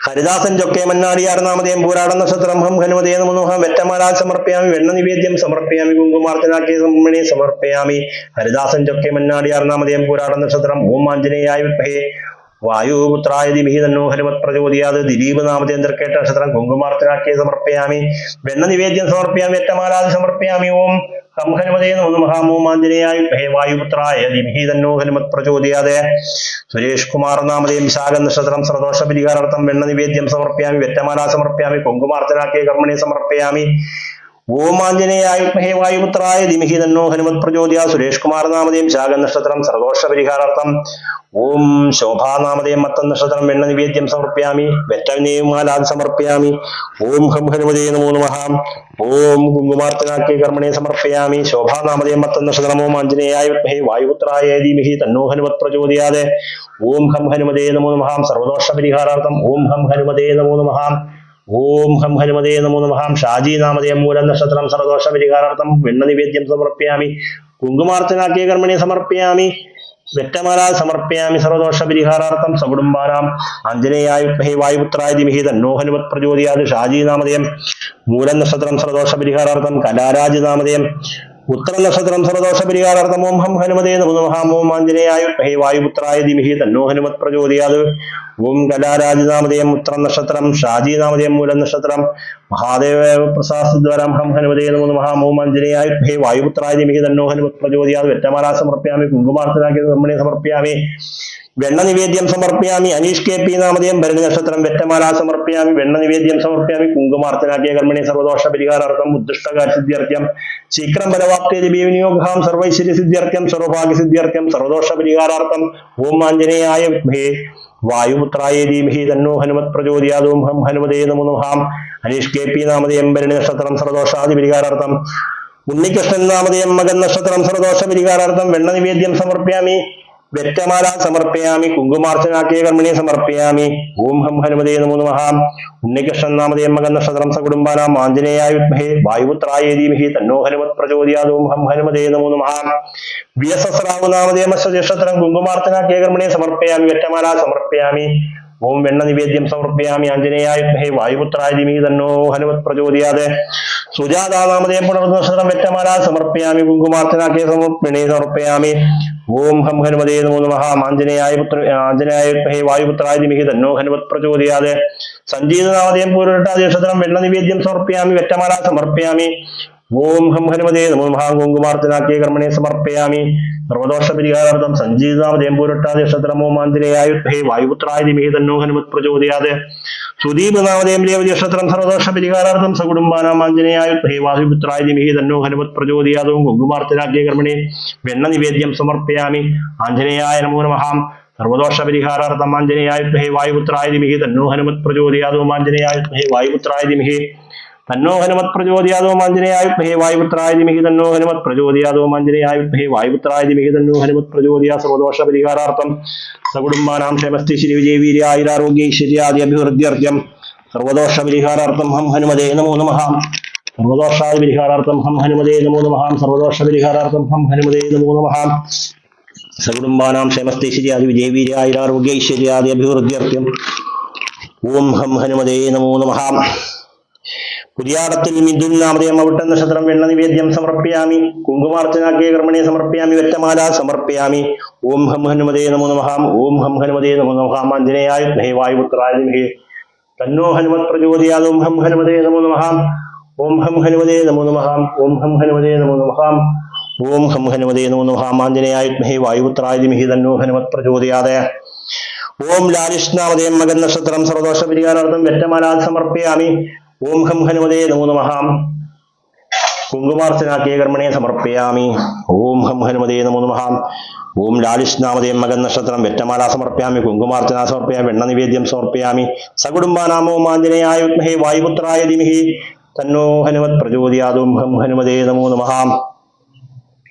ഹരിദാസൻ ചൊക്കെ മന്നാടിയാർ നാമധേയം പൂരാട നക്ഷത്രം. ഹം ഹനുമതേ നമോ നമഃ വെറ്റമാല സമർപ്പയാമി വെണ്ണ നിവേദ്യം സമർപ്പയാമി കുങ്കുമാർച്ചനാക്കിയ കർമ്മണേ സമർപ്പയാമി ഹരിദാസൻ ചൊക്കെ മന്നാടിയാർ നാമധേയം പൂരാട നക്ഷത്രം. ഓം ആഞ്ജനേയായ വിദ്മഹേ വായുപുത്രായ ധീമഹി തന്നോ ഹനുമത് പ്രചോദയാത്. ദിലീപ് നാമധേയം തൃക്കേട്ട നക്ഷത്രം. കുങ്കുമാർച്ചനാക്കിയ സമർപ്പയാമി വെണ്ണ നിവേദ്യം സമർപ്പയാമി വെറ്റമാലാദി സമർപ്പയാമി. ഓം ഹം ഹനുമതേ നമോ നമഃ ഓം ആഞ്ജനേയായ വിദ്മഹേ വായുപുത്രായ ധീമഹി തന്നോ ഹനുമത് പ്രചോദയാത്. സുരേഷ് കുമാർ നാമധേയം വിശാഖ നക്ഷത്രം സർവദോഷ പരിഹാരാർത്ഥം. വെണ്ണ നിവേദ്യം സമർപ്പയാമി വെറ്റമാല സമർപ്പയാമി കുങ്കുമാർച്ചനാക്കിയ കർമ്മണേ സമർപ്പയാമി. ഓം ആഞ്ജനേയായ വിദ്മഹേ വായുപുത്രായ ധീമഹി തന്നോ ഹനുമത് പ്രചോദയാത്. സുരേഷ് കുമാർ നാമധേയം ശാഖം നക്ഷത്രം സർദോഷ പരിഹാരാർത്ഥം. ഓം ശോഭാനാമധേയം മത്തം നക്ഷത്രം വെണ്ണ നിവേദ്യം സമർപ്പയാമി. വെറ്റനേമാലാദ് സമർപ്പയാമി. ഓം ഹം ഹനുമതേ നമോ നമഃ. ഓം കുങ്കുമാർച്ചനാക്കിയ കർമ്മണേ സമർപ്പയാമി. ശോഭാനാമധേയം മത്തം നക്ഷത്രം. ഓം ആഞ്ജനേയായ വിദ്മഹേ വായുപുത്രായ ധീമഹി തന്നോ ഹനുമത് പ്രചോദയാത്. ഓം ഹം ഹനുമതേ നമോ നമഃ. സർവദോഷ പരിഹാരാർത്ഥം. ഓം ഹം ഹനുമതേ നമോ നമഃ. ഓം ഹം ഹനുമതേ നമോ നമഃ. ഷാജി നാമധേയം മൂലം നക്ഷത്രം സർദോഷ പരിഹാരാർത്ഥം. വെണ്ണ നിവേദ്യം സമർപ്പയാമി. കുങ്കുമാർച്ചനാക്കിയ കർമ്മണി സമർപ്പയാമി. വെറ്റമാല സമർപ്പയാമി. സർവദോഷ പരിഹാരാർത്ഥം. സകുടുംബാനാം ആഞ്ജനേയായ വിദ്മഹേ വായുപുത്രായ ധീമഹി തന്നോ ഹനുമത് പ്രചോദയാത്. ഷാജി നാമധേയം മൂലം നക്ഷത്രം സർദോഷ പരിഹാരാർത്ഥം. കലാരാജ് നാമധേയം ഉത്തര നക്ഷത്രം സർവദോഷ പരിഹാരാർത്ഥം. ഓം ഹം ഹനുമതേ നമോ നമഃ. ഓം ആഞ്ജനേയായ വിദ്മഹേ വായുപുത്രായ ധീമഹി തന്നോ ഹനുമത് പ്രചോദയാത്. ഓം കലാരാജ് നാമധേയം ഉത്തര നക്ഷത്രം. ഷാജി നാമധേയം മൂലം നക്ഷത്രം. മഹാദേവ പ്രസാദദ്വാരം ഹം ഹനുമതേ നമോ നമഃ. ഓം ആഞ്ജനേയായ വിദ്മഹേ വായുപുത്രായ ധീമഹി തന്നോ ഹനുമത് പ്രചോദയാത്. വെറ്റമാല സമർപ്പയാമി. കുങ്കുമാർച്ചനാക്കിയ കർമ്മണേ സമർപ്പയാമി. വെണ്ണ നിവേദ്യം സമർപ്പയാമി. അനീഷ് കെ പി നാമധേയം ഭരണി നക്ഷത്രം. വെറ്റമാല സമർപ്പയാമി. വെണ്ണ നിവേദ്യം സമർപ്പയാമി. കുങ്കുമാർച്ചനാക്കിയ കർമ്മണി സർവദോഷ പരിഹാരാർത്ഥം. ഉദ്ദിഷ്ടകാര്യ സിദ്ധ്യർത്ഥ്യം. ശീഘ്രം ബലവാപ്തേ വിനിയോഗാം. സർവൈശ്വര്യ സിദ്ധ്യർത്ഥ്യം. സർവഭാഗ്യ സിദ്ധ്യർത്ഥ്യം. സർവദോഷ പരിഹാരാർത്ഥം. ഓം ആഞ്ജനേയായ വിദ്മഹേ വായുപുത്രായ ധീമഹി തന്നോ ഹനുമത് പ്രചോദയാത്. ഓം ഹം ഹനുമതേ നമോ നമഃ. അനീഷ് കെ പി നാമധേയം ഭരണി നക്ഷത്രം. സർവദോഷാദി പരിഹാരാർത്ഥം. ഉണ്ണികൃഷ്ണൻ നാമധേയം മകൻ നക്ഷത്രം. സർവദോഷ പരിഹാരാർത്ഥം. വെണ്ണ നിവേദ്യം സമർപ്പയാമി. വെറ്റമാല സമർപ്പയാമി. കുങ്കുമാർച്ചനാക്കിയ കർമ്മണി സമർപ്പയാമി. ഓം ഹം ഹനുമതേ നമോ നമഃ. ഉണ്ണികൃഷ്ണൻ നാമധേയം മകൻ നക്ഷത്രം. സകുടുംബാനാം ആഞ്ജനേയായ വിദ്മഹേ വായുപുത്രായ ധീമഹി തന്നോ ഹനുമത് പ്രചോദയാത്. ഓം ഹം ഹനുമതേ നമോ നമഃ. വ്യസസ്രാവ് നാമധേയം നക്ഷത്രം. കുങ്കുമാർച്ചനാക്കിയ കർമ്മണി സമർപ്പയാമി. വെറ്റമാല സമർപ്പയാമി. ഓം വെണ്ണ നിവേദ്യം സമർപ്പയാമി. ആഞ്ജനേയായ വിദ്മഹേ വായുപുത്രായ ധീമഹി തന്നോ ഹനുമത് പ്രചോദയാത്. സുജാതാ നാമധേയം പുണർന്ന നക്ഷത്രം. വെറ്റമാല സമർപ്പയാമി. കുങ്കുമാർച്ചനാക്കിയ കർമ്മണി സമർപ്പയാമി. ഓം ഹം ഹനുമതേ നമോ നമഃ. ആഞ്ജനേയായ വിദ്മഹേ വായുപുത്രായ ധീമഹി തന്നോ ഹനുമത് പ്രചോദയാത്. സഞ്ജീത നാമധേയം പൂരുരുട്ടാതി നക്ഷത്രം. വെണ്ണ നിവേദ്യം സമർപ്പയാമി. വെറ്റമാല സമർപ്പയാമി. ഓം ഹം ഹനുമതേ നമോ നമഃ. കുങ്കുമാർച്ചനാക്കിയ കർമ്മണേ സമർപ്പയാമി. സർവദോഷ പരിഹാരാർത്ഥം. സഞ്ജീത നാമധേയം പൂരുരുട്ടാതി നക്ഷത്രം. ഓം ആഞ്ജനേയായ വിദ്മഹേ വായുപുത്രായ ധീമഹി തന്നോ ഹനുമത് പ്രചോദയാത്. സുദീപ് നാമധേയം രേവതി നക്ഷത്രം. സർവദോഷ പരിഹാരാർത്ഥം. സകുടുംബാനാം ആഞ്ജനേയായ വിദ്മഹേ വായുപുത്രായ ധീമഹി തന്നോ ഹനുമത് പ്രചോദയാത്. ഓം കുങ്കുമാർച്ചനാക്കിയ കർമ്മണേ വെണ്ണ നിവേദ്യം സമർപ്പയാമി. ആഞ്ജനേയായ നമോ നമഃ. സർവദോഷ പരിഹാരാർത്ഥം. ആഞ്ജനേയായ വിദ്മഹേ വായുപുത്രായ ധീമഹി തന്നോ ഹനുമത് പ്രചോദയാത്. ഓം ആഞ്ജനേയായ വിദ്മഹേ വായുപുത്രായ ധീമഹി തന്നോ ഹനുമത് പ്രചോദയാത്. ഓം ആഞ്ജനേയായ വിദ്മഹേ വായുപുത്രായ ധീമഹി തന്നോ ഹനുമത് പ്രചോദയാത്. ഓം ആഞ്ജനേയായ വിദ്മഹേ വായുപുത്രായ ധീമഹി തന്നോ ഹനുമത് പ്രചോദയാത്. സർവദോഷ പരിഹാരാർത്ഥം. സകുടുംബാനാം ക്ഷേമസ്ഥി ശ്രീ വിജയ വീര്യ ആയുരാരോഗ്യ ഐശ്വര്യാദി അഭിവൃദ്ധ്യർത്ഥ്യം. സർവദോഷ പരിഹാരാർത്ഥം. ഹം ഹനുമതേ നമോ നമഃ. സർവദോഷാദി പരിഹാരാർത്ഥം. ഹം ഹനുമതേ നമോ നമഃ. സർവദോഷ പരിഹാരാർത്ഥം. ഹം ഹനുമതേ നമോ നമഃ. സകുടുംബാനാം ക്ഷേമസ്ഥി ശ്രീ വിജയ വീര്യ ആയുരാരോഗ്യ ഐശ്വര്യാദി അഭിവൃദ്ധ്യർത്ഥ്യം. ഓം ഹം ഹനുമതേ നമോ നമഃ. പുതിയാടത്തിൽ മിഥുൻ നാമധേയം അവിട്ട നക്ഷത്രം. വെണ്ണ നിവേദ്യം സമർപ്പയാമി. കുങ്കുമാർച്ചനാക്കിയ കർമ്മണേ സമർപ്പയാമി. വെറ്റമാല സമർപ്പയാമി. ഓം ഹം ഹനുമതേ നമോ നമഃ. ഓം ഹം ഹനുമതേ നമോ നമഃ. ആഞ്ജനേയായ വിദ്മഹേ വായുപുത്രായ ധീമഹി തന്നോ ഹനുമത് പ്രചോദയാത്. ഓം ഹം ഹനുമതേ നമോ നമഃ. ഓം ഹം ഹനുമതേ നമോ നമഃ. ഓം ഹം ഹനുമതേ നമോ നമഃ. ഓം ഹം ഹനുമതേ നമോ നമഃ. ആഞ്ജനേയായ വിദ്മഹേ വായുപുത്രായ ധീമഹി തന്നോ ഹനുമത് പ്രചോദയാത്. ഓം ലാലിഷ് നാമധേയം മകൻ നക്ഷത്രം. സർവദോഷ പരിഹാരാർത്ഥം. വെറ്റമാല സമർപ്പയാമി. ഓം ഹം ഹനുമതേ നമോ നമഃ. കുങ്കുമാർച്ചനാക്കിയ കർമ്മണേ സമർപ്പയാമി. ഓം ഹം ഹനുമതേ നമോ നമഃ. ഓം ലാലിഷ് നാമധേയം മകൻ നക്ഷത്രം. വെറ്റമാല സമർപ്പയാമി. കുങ്കുമാർച്ചന സമർപ്പയാമി. വെണ്ണ നിവേദ്യം സമർപ്പയാമി. സകുടുംബാനാം. ഓം ആഞ്ജനേയായ വിദ്മഹേ വായുപുത്രായ ധീമഹി തന്നോ ഹനുമത് പ്രചോദയാത്. ഓം ഹം ഹനുമതേ നമോ നമഃ.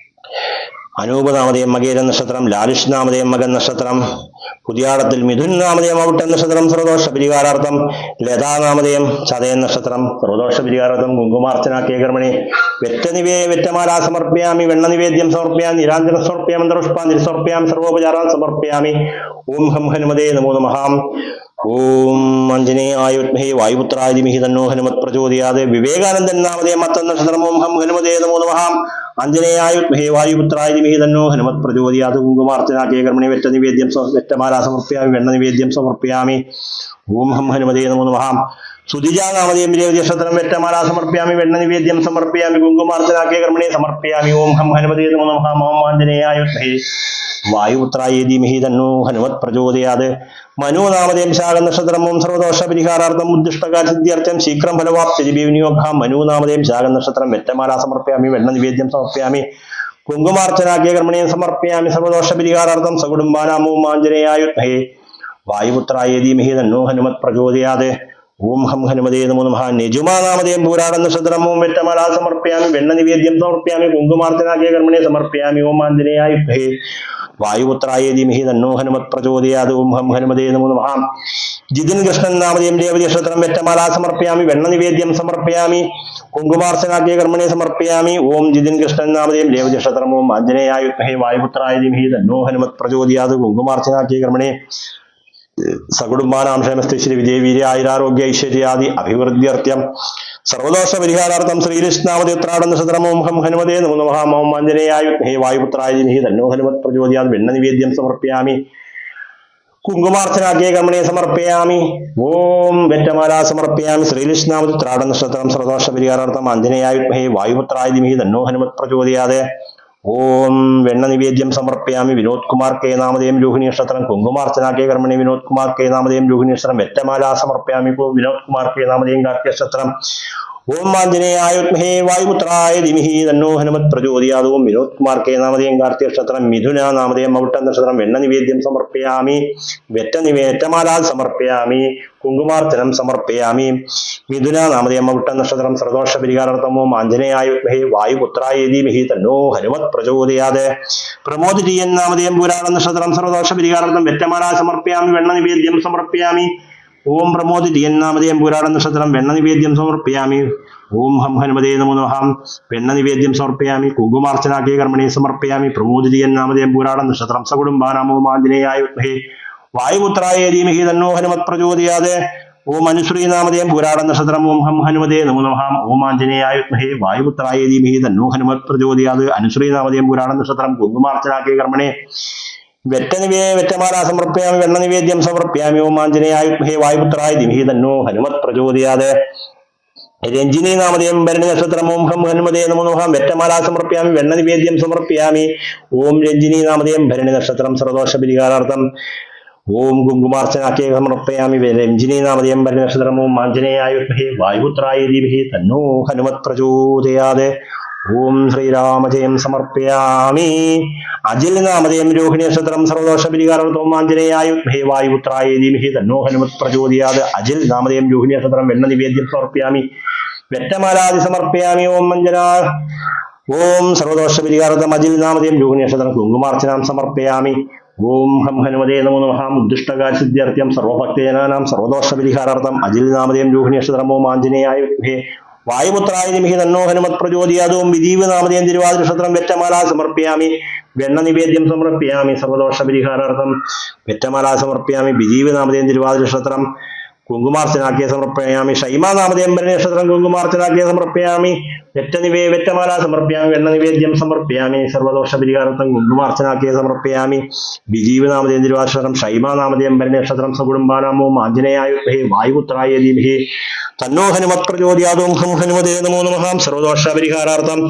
അനൂപ നാമധേയം മകേരൻ നക്ഷത്രം. ലാലിഷ് നാമധേയം മകൻ നക്ഷത്രം. പുതിയാടത്തിൽ മിഥുൻ നാമധേയം അവിട്ട നക്ഷത്രം. സർവദോഷ പരിഹാരാർത്ഥം. ലതാ നാമധേയം ചതയൻ നക്ഷത്രം. സർവദോഷ പരിഹാരാർത്ഥം. കുങ്കുമാർച്ചനാക്കിയ കർമ്മണി വെറ്റമാല സമർപ്പയാമി. വെണ്ണ നിവേദ്യം സമർപ്പയാമി. നിരാഞ്ജനം സമർപ്പയാമി. മന്ത്രപുഷ്പാഞ്ജലി സമർപ്പയാമി. സർവോപചാരം സമർപ്പയാമി. ഓം ഹം ഹനുമതേ നമോ നമഃ. ഓം ആഞ്ജനേയായ വിദ്മഹേ വായുപുത്രായ ധീമഹി തന്നോ ഹനുമത് പ്രചോദയാത്. വിവേകാനന്ദൻ നാമധേയം മത്തൻ നക്ഷത്രം. ഓം ഹം ഹനുമതേ നമോ നമഃ. ആഞ്ജനേയായ വിദ്മഹേ വായുപുത്രായ ധീമഹി തന്നോ ഹനുമത് പ്രചോദയാത്. കുങ്കുമാർച്ചനാക്കിയ കർമ്മണി വെറ്റമാല സമർപ്പയാമി. വെണ്ണ നിവേദ്യം സമർപ്പയാമി. ഓം ഹം ഹനുമതേ നമോ നമഃ. സുതിജാനാമതേം രേവതിനക്ഷത്രം വെറ്റമാല സമർപ്പയാമി വെണ്ണ നിവേദ്യം സമർപ്പയാമി കുങ്കുമാർച്ചനാക്കിയ കർമ്മണേ സമർപ്പയാമി ഓം ഹം ഹനുമതേ നമോ നമഃ മാമാഞ്ജനേയായ വിദ്മഹേ വായുപുത്രായ ധീമഹി തന്നോ ഹനുമത് പ്രചോദയാത് മനൂനാമതേം ശാഖനക്ഷത്രം ഓം സർവദോഷപരിഹാരാർത്ഥം ഉദ്ദിഷ്ടകാര്യസിദ്ധ്യർത്ഥം ശീഘ്രം ഫലവാപ്തി വിനിയോഗ മനൂനാമതേം ശാഖനക്ഷത്രം വെറ്റമാല സമർപ്പയാമി വെണ്ണ നിവേദ്യം സമർപ്പയാമി കുങ്കുമാർച്ചനാക്കിയ കർമ്മണേ സമർപ്പയാമി സർവദോഷപരിഹാരാർത്ഥം സകുടുംബാനാമോ മാഞ്ജനേയായ വിദ്മഹേ വായുപുത്രായ ധീമഹി തന്നോ ഹനുമത് പ്രചോദയാത് ഓം ഹം ഹനുമതേ നമോ നമഃ നിജുമാനാമതേം പൂരാടം നക്ഷത്രം ഓം വെറ്റമാല സമർപ്പയാമി വെണ്ണ നിവേദ്യം സമർപ്പയാമി കുങ്കുമാർച്ചനാക്കിയ കർമ്മണേ സമർപ്പയാമി ഓം ആഞ്ജനേയായ വിദ്മഹേ വായുപുത്രായ ധീമഹി തന്നോ ഹനുമത് പ്രചോദയാത് ഓം ഹം ഹനുമതേ നമോ നമഃ ജിതിൻ കൃഷ്ണൻ നാമതേം രേവതി നക്ഷത്രം വെറ്റമാല സമർപ്പയാമി വെണ്ണ നിവേദ്യം സമർപ്പയാമി കുങ്കുമാർച്ചനാക്കിയ കർമ്മണേ സമർപ്പയാമി ഓം ജിതിൻ കൃഷ്ണൻ നാമതേം രേവതി നക്ഷത്രം ഓം ആഞ്ജനേയായ വിദ്മഹേ വായുപുത്രായ ധീമഹി തന്നോ ഹനുമത് പ്രചോദയാത് കുങ്കുമാർച്ചനാക്കിയ കർമ്മണേ സകുടുംബാനാം ക്ഷേമസ്ഥ ശ്രീ വിജയവീര്യ ആയുരാരോഗ്യ ഐശ്വര്യാദി അഭിവൃദ്ധ്യർത്ഥ്യം സർവദോഷ പരിഹാരാർത്ഥം ശ്രീകൃഷ്ണാമതി ഉത്രാട നക്ഷത്രം ഓം ഹം ഹനുമതേ നമോ നമഃ ഓം ആഞ്ജനേയായ വിദ്മഹേ വായുപുത്രായ ധീമഹി തന്നോ ഹനുമത് പ്രചോദയാത് വെണ്ണ നിവേദ്യം സമർപ്പയാമി കുങ്കുമാർച്ചനാക്കിയ കർമ്മണേ സമർപ്പയാമി ഓം വെറ്റമാല സമർപ്പയാമി ശ്രീകൃഷ്ണാമതി ഉത്രാട നക്ഷത്രം സർവദോഷ പരിഹാരാർത്ഥം ആഞ്ജനേയായ വിദ്മഹേ വായുപുത്രായ ധീമഹി തന്നോ ഹനുമത് പ്രചോദയാത് ഓം വെണ്ണ നിവേദ്യം സമർപ്പയാമി വിനോദ് കുമാർ കെ നാമതേം രോഹിണി നക്ഷത്രം കുങ്കുമാർച്ചനാക്കിയ കർമ്മണി വിനോദ് കുമാർ കെ നാമതേം രോഹിണി നക്ഷത്രം വെറ്റമാല സമർപ്പയാമി വിനോദ് കുമാർ കെ നാമതേം കാർത്തിക നക്ഷത്രം ഓം ആഞ്ജനേയായ വിദ്മഹേ വായുപുത്രായ ധീമഹി തന്നോ ഹനുമത് പ്രചോദയാത് ഓം വിനോദ് കുമാർ കെ നാമതേം കാർത്തിക നക്ഷത്രം മിഥുന നാമതേം മൗട്ട നക്ഷത്രം വെണ്ണ നിവേദ്യം സമർപ്പയാമി വെറ്റമാല സമർപ്പയാമി കുങ്കുമാർച്ചനം സമർപ്പയാമി മിഥുന നാമതേം മൗട്ട നക്ഷത്രം സർവദോഷ പരിഹാരാർത്ഥം ഓം ആഞ്ജനേയായ വിദ്മഹേ വായുപുത്രായ ധീമഹി തന്നോ ഹനുമത് പ്രചോദയാത് പ്രമോദ് ടി എൻ നാമതേം പുരാണ നക്ഷത്രം സർവദോഷ പരിഹാരാർത്ഥം വെറ്റമാല സമർപ്പയാമി വെണ്ണ നിവേദ്യം സമർപ്പയാമി ഓം പ്രമോദ് ടി എൻ നാമതേം പുരാണ നക്ഷത്രം വെണ്ണ നിവേദ്യം സമർപ്പയാമി ഓം ഹം ഹനുമതേ നമോ നമഃ വെണ്ണ നിവേദ്യം സമർപ്പയാമി കുങ്കുമാർച്ചനാക്കിയ കർമ്മണേ സമർപ്പയാമി പ്രമോദ് ടി എൻ നാമതേം പുരാണ നക്ഷത്രം സകുടുംബാനാമോ ആഞ്ജനേയായ വിദ്മഹേ വായുപുത്രായ ധീമഹി തന്നോ ഹനുമത് പ്രചോദയാത് ഓം അനുശ്രീ നാമതേം പുരാട നക്ഷത്രം ഓം ഹം ഹനുമതേ നമോ നമഃ ഓം ആഞ്ജനേയായ വിദ്മഹേ വായുപുത്രായ ധീമഹി തന്നോ ഹനുമത് പ്രചോദയാത് അനുശ്രീ നാമതേം പുരാട നക്ഷത്രം കുങ്കുമാർച്ചനാക്കിയ കർമ്മണേ വെറ്റമാല സമർപ്പയാമി വെണ്ണ നിവേദ്യം സമർപ്പയാമി ഓം ആഞ്ജനേയായ വിദ്മഹേ വായുപുത്രായ ധീമഹി തന്നോ ഹനുമത് പ്രചോദയാത് രഞ്ജിനി നാമതേം ഭരണി നക്ഷത്രം ഓം ഹം ഹനുമതേ നമോ നമഃ വെറ്റമാല സമർപ്പയാമി വെണ്ണ നിവേദ്യം സമർപ്പയാമി ഓം രഞ്ജിനി നാമതേം ഭരണി നക്ഷത്രം സർവദോഷ പരിഹാരാർത്ഥം ഓം കുങ്കുമാർച്ചനാക്കിയ സമർപ്പയാമി രഞ്ജിനി നാമതേം ഭരണി നക്ഷത്രം ഓം ആഞ്ജനേയായ വിദ്മഹേ വായുപുത്രായ ധീമഹി തന്നോ ഹനുമത് പ്രചോദയാത് ഓം ശ്രീരാമജയം സമർപ്പയാമി അജിൽ നാമതേം രോഹിണി നക്ഷത്രം സർവദോഷ പരിഹാരാർത്ഥം ഓം ആഞ്ജനേയായ വിദ്മഹേ വായുപുത്രായ ധീമഹി തന്നോ ഹനുമത് പ്രചോദയാത് അജിൽ നാമതേം രോഹിണി നക്ഷത്രം വെണ്ണ നിവേദ്യം സമർപ്പയാമി വെറ്റമാലാദി സമർപ്പയാമി ഓം ഓം സർവദോഷ പരിഹാരാർത്ഥം അജിൽ നാമതേം രോഹിണി നക്ഷത്രം കുങ്കുമാർച്ചനാം സമർപ്പയാമി ഓം ഹം ഹനുമതേ നമോ നമഃ ഉദ്ദിഷ്ടകാര്യസിദ്ധ്യർത്ഥ്യം സർവഭക്തജനാനാം സർവദോഷ പരിഹാരാർത്ഥം അജിൽ നാമതേം രോഹിണി നക്ഷത്രം ഓം ആഞ്ജനേയായ വിദ്മഹേ വായുപുത്രായ ധീമഹി തന്നോ ഹനുമത് പ്രചോദയാത് ഓം വിജീവ് നാമതേം തിരുവാതിര നക്ഷത്രം വെറ്റമാല സമർപ്പയാമി വെണ്ണ നിവേദ്യം സമർപ്പയാമി സർവദോഷ പരിഹാരാർത്ഥം വെറ്റമാല സമർപ്പയാമി വിജീവ് നാമതേം തിരുവാതിര നക്ഷത്രം കുങ്കുമാർച്ചനാക്കിയ സമർപ്പയാമി ഷൈമ നാമതേം ഭരണി നക്ഷത്രം കുങ്കുമാർച്ചനാക്കിയ സമർപ്പയാമി വെറ്റമാല സമർപ്പയാമി വെണ്ണ നിവേദ്യം സമർപ്പയാമി സർവദോഷ പരിഹാരാർത്ഥം കുങ്കുമാർച്ചനാക്കിയ സമർപ്പയാമി വിജീവ് നാമതേം തിരുവാതിര നക്ഷത്രം ഷൈമ നാമതേം ഭരണി നക്ഷത്രം സകുടുംബാനാമോ ആഞ്ജനേയായ വിദ്മഹേ വായുപുത്രായ ധീമഹി തന്നോ ഹനുമത് പ്രചോദയാത് ഓം ഹം ഹനുമതേ നമോ നമഃ സർവദോഷ പരിഹാരാർത്ഥം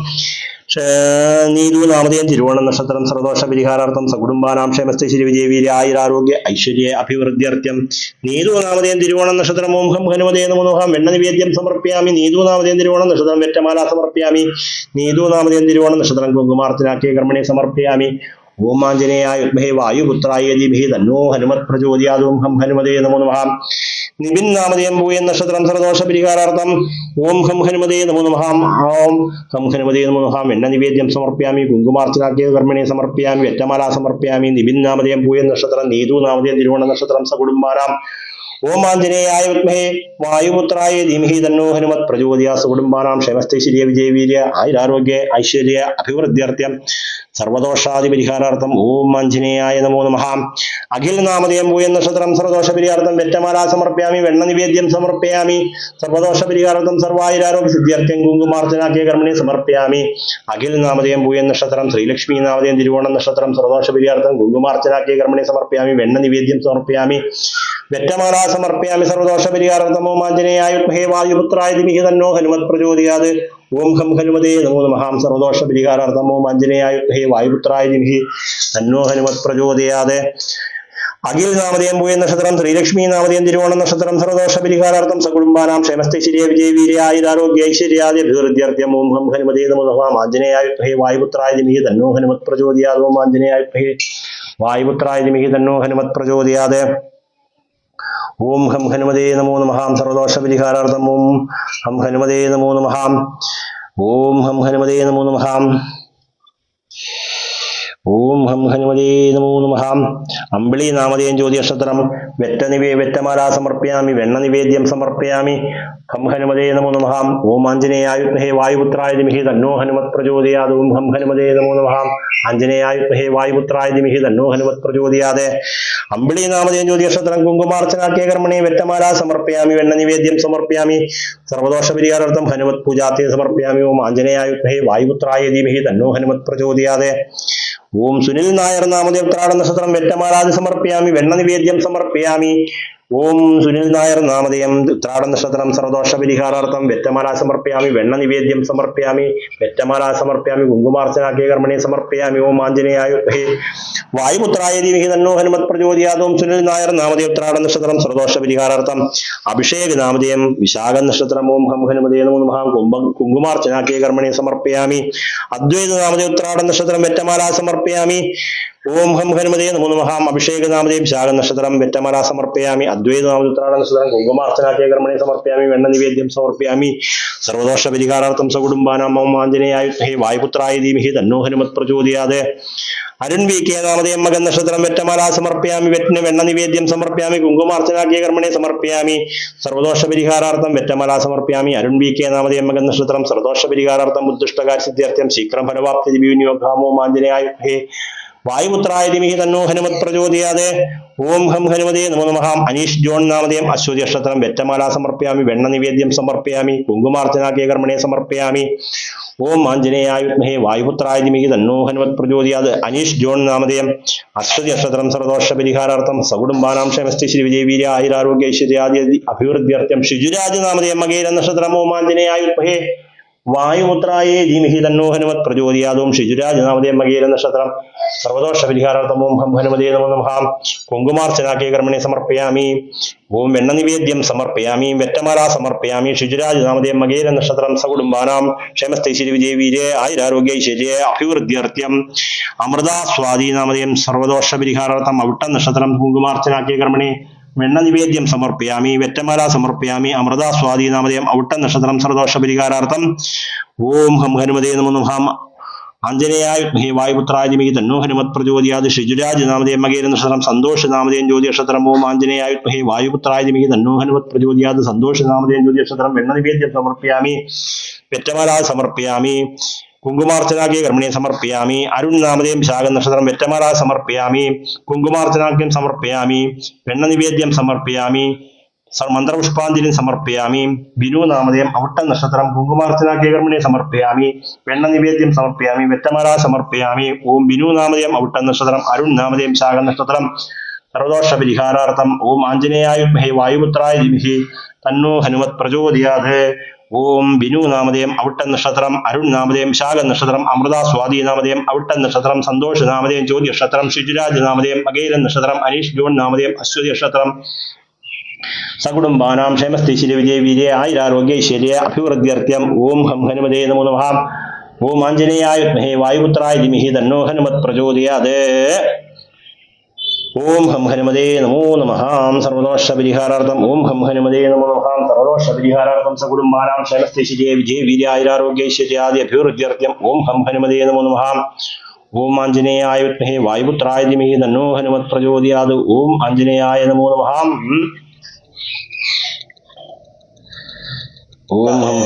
നീതു നാമതേം തിരുവോണ നക്ഷത്രം സർവദോഷ പരിഹാരാർത്ഥം സകുടുംബാനാം ക്ഷേമസ്ഥ ശ്രീ വിജയവീര്യ ആയുരാരോഗ്യ ഐശ്വര്യ അഭിവൃദ്ധ്യർത്ഥ്യം നീതു നാമതേം തിരുവോണ നക്ഷത്രം ഓം ഹം ഹനുമതേ നമോ നമഃ വെണ്ണ നിവേദ്യം സമർപ്പയാമി നീതു നാമതേം തിരുവോണ നക്ഷത്രം വെറ്റമാല സമർപ്പയാമി നീതു നാമതേം തിരുവോണ നക്ഷത്രം കുങ്കുമാർച്ചനാക്കിയ കർമ്മണേ സമർപ്പയാമി ഓം ആഞ്ജനേയായ വിദ്മഹേ വായുപുത്രായ ധീമഹി തന്നോ ഹനുമത് പ്രചോദയാത് ഓം ഹം ഹനുമതേ നമോ നമഃ നിബിൻ നാമതേം പൂയൻ നക്ഷത്രം സർവദോഷ പരിഹാരാർത്ഥം ഓം ഹം ഹനുമതേ നമോ നമഃ ഓം ഹം ഹനുമതേ നമോ നമഃ വെണ്ണ നിവേദ്യം സമർപ്പയാമി കുങ്കുമാർച്ചനാക്കിയ കർമ്മണേ സമർപ്പയാമി വെറ്റമാല സമർപ്പയാമി നിബിൻ നാമതേം പൂയൻ നക്ഷത്രം നീതു നാമതേം തിരുവോണ നക്ഷത്രം സകുടുംബാനാം ഓം ആഞ്ജനേയായ വിദ്മഹേ വായുപുത്രായ ധീമഹി തന്നോ ഹനുമത് പ്രചോദയാത് സകുടുംബാനാം ക്ഷേമസ്ഥൈശ്വര്യ വിജയവീര്യ ആയുരാരോഗ്യ ഐശ്വര്യ അഭിവൃദ്ധ്യർത്ഥ്യം സർവദോഷാദിപരിഹാരാർത്ഥം ഓം ആഞ്ജനേയായ നമോ നമഃ. അഖിൽ നാമധേയം പൂയം നക്ഷത്രം സർവദോഷപരിഹാരാർത്ഥം വെറ്റമാല സമർപ്പയാമി വെണ്ണ നിവേദ്യം സമർപ്പയാമി. സർവദോഷപരിഹാരാർത്ഥം സർവായുരാരോഗ്യ സിദ്ധ്യർത്ഥം കുങ്കുമാർച്ചനാക്കിയ കർമ്മണി സമർപ്പയാമി. അഖിൽ നാമധേയം പൂയം നക്ഷത്രം ശ്രീലക്ഷ്മി നാമധേയം തിരുവോണം നക്ഷത്രം സർവദോഷപരിഹാരാർത്ഥം കുങ്കുമാർച്ചനാക്കിയ കർമ്മണി സമർപ്പയാമി വെണ്ണ നിവേദ്യം സമർപ്പയാമി. വെറ്റമാല സമർപ്പയാമി. സർവദോഷപരിഹാരാർത്ഥം ഓം ആഞ്ജനേയായ വിദ്മഹേ വായുപുത്രായ ധീമഹി തന്നോ ഹനുമത് പ്രചോദയാത്. ഓം ഹം ഹനുമതേ നമോ നമഃ. സർവദോഷപരിഹാരാർത്ഥം ഓം ആഞ്ജനേയായ വിദ്മഹേ വായുപുത്രായ ധീമഹി തന്നോ ഹനുമത് പ്രചോദയാത്. അഖിൽ നാമധേയം പൂയം നക്ഷത്രം ശ്രീലക്ഷ്മി നാമധേയം തിരുവോണം നക്ഷത്രം സർവദോഷപരിഹാരാർത്ഥം സകുടുംബാനാം ക്ഷേമസ്ഥൈശ്വര്യ വിജയവീര്യായുരാരോഗ്യ ഐശ്വര്യാദി അഭിവൃദ്ധ്യർത്ഥ്യം ഓം ഹം ഹനുമതേ നമോ നമഃ. ആഞ്ജനേയായ വിദ്മഹേ വായുപുത്രായ ധീമഹി തന്നോ ഹനുമത് പ്രചോദയാത്. ഓം ആഞ്ജനേയായ വിദ്മഹേ വായുപുത്രായ ധീമഹി തന്നോ ഹനുമത് പ്രചോദയാത്. ഓം ഹം ഹനുമതേ നമോ നമഃ. സർവദോഷപരിഹാരാർത്ഥം ഓം ഹം ഹനുമതേ നമോ നമഃ. ഓം ഹം ഹനുമതേ നമോ നമഃ. ഓം ഹം ഹനുമതേ നമോ നമഃ. അമ്പിളി നാമധേയം ജ്യോതിനക്ഷത്രം വെറ്റമാല സമർപ്പയാമി വെണ്ണ നിവേദ്യം സമർപ്പയാമി. ഹം ഹനുമതേ നമോ നമഃ. ഓം ആഞ്ജനേയായ വിദ്മഹേ വായുപുത്രായ ധീമഹി തന്നോ ഹനുമത് പ്രചോദയാത്. ഓം ഹം ഹനുമതേ നമോ നമഃ. ആഞ്ജനേയായ വിദ്മഹേ വായുപുത്രായ ധീമഹി തന്നോ ഹനുമത് പ്രചോദയാത്. അമ്പിളി നാമധേയം ജ്യോതിനക്ഷത്രം കുങ്കുമാർച്ചനാക്കിയ കർമ്മണി വെറ്റമാല സമർപ്പയാമി വെണ്ണ നിവേദ്യം സമർപ്പയാമി. സർവദോഷപരിഹാരാർത്ഥം ഹനുമത് പൂജാത്തെ സമർപ്പയാമി. ഓം ആഞ്ജനേയായ വിദ്മഹേ വായുപുത്രായ ധീമഹി തന്നോ ഹനുമത് പ്രചോദയാത്. ഓം സുനിൽ നായർ നാമധേയം ഉത്രാട നക്ഷത്രം വെറ്റമാലാദി സമർപ്പയാമി വെണ്ണ നിവേദ്യം സമർപ്പയാമി. ഓം സുനിൽ നായർ നാമധേയം ഉത്രാട നക്ഷത്രം സർവദോഷപരിഹാരാർത്ഥം വെറ്റമാല സമർപ്പയാമി വെണ്ണ നിവേദ്യം സമർപ്പയാമി. വെറ്റമാല സമർപ്പയാമി കുങ്കുമാർച്ചനാക്കിയ കർമ്മണി സമർപ്പയാമി. ഓം ആഞ്ജനേയായ വിദ്മഹേ വായുപുത്രായ ധീമഹി തന്നോ ഹനുമത് പ്രചോദയാത്. ഓം സുനിൽ നായർ നാമധേയം ഉത്രാട നക്ഷത്രം സർവദോഷപരിഹാരാർത്ഥം അഭിഷേക് നാമധേയം വിശാഖ നക്ഷത്രം ഓം ഹം ഹനുമതേ നമോ നമഃ. കുങ്കുമാർച്ചനാക്കിയ കർമ്മണി സമർപ്പയാമി. അദ്വൈത നാമധേയം ഉത്രാട നക്ഷത്രം വെറ്റമാല സമർപ്പയാമി. ഓം ഹം ഹനുമതേ നമോ നമഃ. അഭിഷേക് നാമധേയം വിശാഖ നക്ഷത്രം വെറ്റമാല സമർപ്പയാമി. അദ്വൈത നാമധേയം ഉത്രാട നക്ഷത്രം കുങ്കുമാർച്ചനാക്കിയ കർമ്മണി സമർപ്പയാമി വെണ്ണ നിവേദ്യം സമർപ്പയാമി. സർവദോഷപരിഹാരാർത്ഥം സകുടുംബാനാം ഓം ആഞ്ജനേയായ വിദ്മഹേ വായുപുത്രായ ധീമഹി തന്നോ ഹനുമത് പ്രചോദയാത്. അരുൺ വി കെ നാമധേയം മകൻ നക്ഷത്രം വെറ്റമാല സമർപ്പയാമി വെണ്ണ നിവേദ്യം സമർപ്പയാമി. കുങ്കുമാർച്ചനാക്കിയ കർമ്മണി സമർപ്പയാമി. സർവദോഷപരിഹാരാർത്ഥം വെറ്റമാല സമർപ്പയാമി. അരുൺ വി കെ നാമധേയം മകൻ നക്ഷത്രം സർവദോഷപരിഹാരാർത്ഥം ഉദ്ദിഷ്ടകാര്യ സിദ്ധ്യർത്ഥ്യം ശീഘ്രം ഫലവാപ്തി വിനിയോഗാമോ ആഞ്ജനേയായ വിദ്മഹേ വായുപുത്രായ ധീമഹി തന്നോ ഹനുമത് പ്രചോദയാത്. ഓം ഹം ഹനുമതേ നമോ നമഃ. അനീഷ് ജോൺ നാമധേയം അശ്വതി നക്ഷത്രം വെറ്റമാല സമർപ്പയാമി വെണ്ണ നിവേദ്യം സമർപ്പയാമി. കുങ്കുമാർച്ചനാക്കിയ കർമ്മണി സമർപ്പയാമി. ഓം ആഞ്ജനേയായ വിദ്മഹേ വായുപുത്രായ ധീമഹി തന്നോ ഹനുമത് പ്രചോദയാത്. അനീഷ് ജോൺ നാമധേയം അശ്വതി നക്ഷത്രം സർവദോഷപരിഹാരാർത്ഥം സകുടുംബാനാം ക്ഷേമസ്ഥൈശ്വര്യ വിജയവീര്യ ആയുരാരോഗ്യ ഐശ്വര്യാദി അഭിവൃദ്ധ്യർത്ഥ്യം ഷിജുരാജ് നാമധേയം മകേര നക്ഷത്രം ഓം ആഞ്ജനേയായ വിദ്മഹേ വായുപുത്രായ ധീമഹി തന്നോ ഹനുമത് പ്രചോദയാത്. ഓം ഷിജുരാജ് നാമധേയം മകേര നക്ഷത്രം സർവദോഷപരിഹാരാർത്ഥം ഓം ഹം ഹനുമതേ നമോ നമഃ. കുങ്കുമാർച്ചനാക്കിയ കർമ്മണി സമർപ്പയാമി. ഓം വെണ്ണ നിവേദ്യം സമർപ്പയാമി. വെറ്റമാല സമർപ്പയാമി. ഷിജുരാജ് നാമധേയം മകേര നക്ഷത്രം സകുടുംബാനാം ക്ഷേമസ്ഥൈശ്വര്യ വിജയവീര്യ ആയുരാരോഗ്യ ഐശ്വര്യ അഭിവൃദ്ധ്യർത്ഥ്യം അമൃത സ്വാതി നാമധേയം സർവദോഷപരിഹാരാർത്ഥം അവിട്ട നക്ഷത്രം കുങ്കുമാർച്ചനാക്കിയ കർമ്മണി വെണ്ണ നിവേദ്യം സമർപ്പയാമി. വെറ്റമാല സമർപ്പയാമി. അമൃത സ്വാതി നാമധേയം ഔട്ട നക്ഷത്രം സർവദോഷപരിഹാരാർത്ഥം ഓം ഹം ഹനുമതേ നമോ നമഃ. ആഞ്ജനേയായ വിദ്മഹേ വായുപുത്രായ ധീമഹി തന്നോ ഹനുമത് പ്രചോദയാത്. ഷിജുരാജ് നാമധേയം മകേര നക്ഷത്രം സന്തോഷ് നാമധേയം ജ്യോതി നക്ഷത്രം ഓം ആഞ്ജനേയായ വിദ്മഹേ വായുപുത്രായ ധീമഹി തന്നോ ഹനുമത് പ്രചോദയാത്. സന്തോഷ് നാമധേയം ജ്യോതി നക്ഷത്രം വെണ്ണ നിവേദ്യം സമർപ്പയാമി. വെറ്റമാല സമർപ്പയാമി. കുങ്കുമാർച്ചനാക്കിയ കർമ്മണി സമർപ്പയാമി. അരുൺ നാമധേയം വിശാഖ നക്ഷത്രം വെറ്റമാല സമർപ്പയാമി. കുങ്കുമാർച്ചനാക്യം സമർപ്പയാമി. വെണ്ണ നിവേദ്യം സമർപ്പയാമി. മന്ത്രപുഷ്പാഞ്ജലി സമർപ്പയാമി. ബിനു നാമധേയം ഔട്ട നക്ഷത്രം കുങ്കുമാർച്ചനാക്കിയ കർമ്മണി സമർപ്പയാമി. വെണ്ണ നിവേദ്യം സമർപ്പയാമി. വെറ്റമാല സമർപ്പയാമി. ഓം ബിനു നാമധേയം ഔട്ട നക്ഷത്രം അരുൺ നാമധേയം വിശാഖ നക്ഷത്രം സർവദോഷപരിഹാരാർത്ഥം ഓം ആഞ്ജനേയായ വിദ്മഹേ വായുപുത്രായ ധീമഹി തന്നോ ഹനുമത് പ്രചോദയാത്. ഓം ബിനു നാമധേയം ഔട്ട നക്ഷത്രം അരുൺ നാമധേയം വിശാഖ നക്ഷത്രം അമൃത സ്വാതി നാമധേയം ഔട്ട നക്ഷത്രം സന്തോഷ് നാമധേയം ജ്യോതി നക്ഷത്രം ഷിജുരാജ് നാമധേയം മകേര നക്ഷത്രം അനീഷ് ജോൺ നാമധേയം അശ്വതി നക്ഷത്രം സകുടുംബാനാം ക്ഷേമസ്ഥൈശ്വര്യ വിജയവീര്യ ആയുരാരോഗ്യ ഐശ്വര്യ അഭിവൃദ്ധ്യർത്ഥ്യം ഓം ഹം ഹനുമതേ നമോ നമഃ. ഓം ആഞ്ജനേയായ വിദ്മഹേ വായുപുത്രായ ധീമഹി തന്നോ ഹനുമത് പ്രചോദയാത്. ഓം ഹം ഹനുമതേ നമോ നമഃ. സർവദോഷപരിഹാരാർത്ഥം ഓം ഹം ഹനുമതേ നമോ നമഃ. സർവദോഷപരിഹാരാർത്ഥം സകുടുംബാനാം ക്ഷേമസ്ഥൈശ്വര്യ വിജയവീര്യ ആയുരാരോഗ്യ ഐശ്വര്യാദി അഭിവൃദ്ധ്യർത്ഥ്യം ഓം ഹം ഹനുമതേ നമോ നമഃ. ഓം ആഞ്ജനേയായ വിദ്മഹേ വായുപുത്രായ ധീമഹി തന്നോ ഹനുമത് പ്രചോദയാത്. ഓം ആഞ്ജനേയായ നമോ നമഃ. ഓം ഹം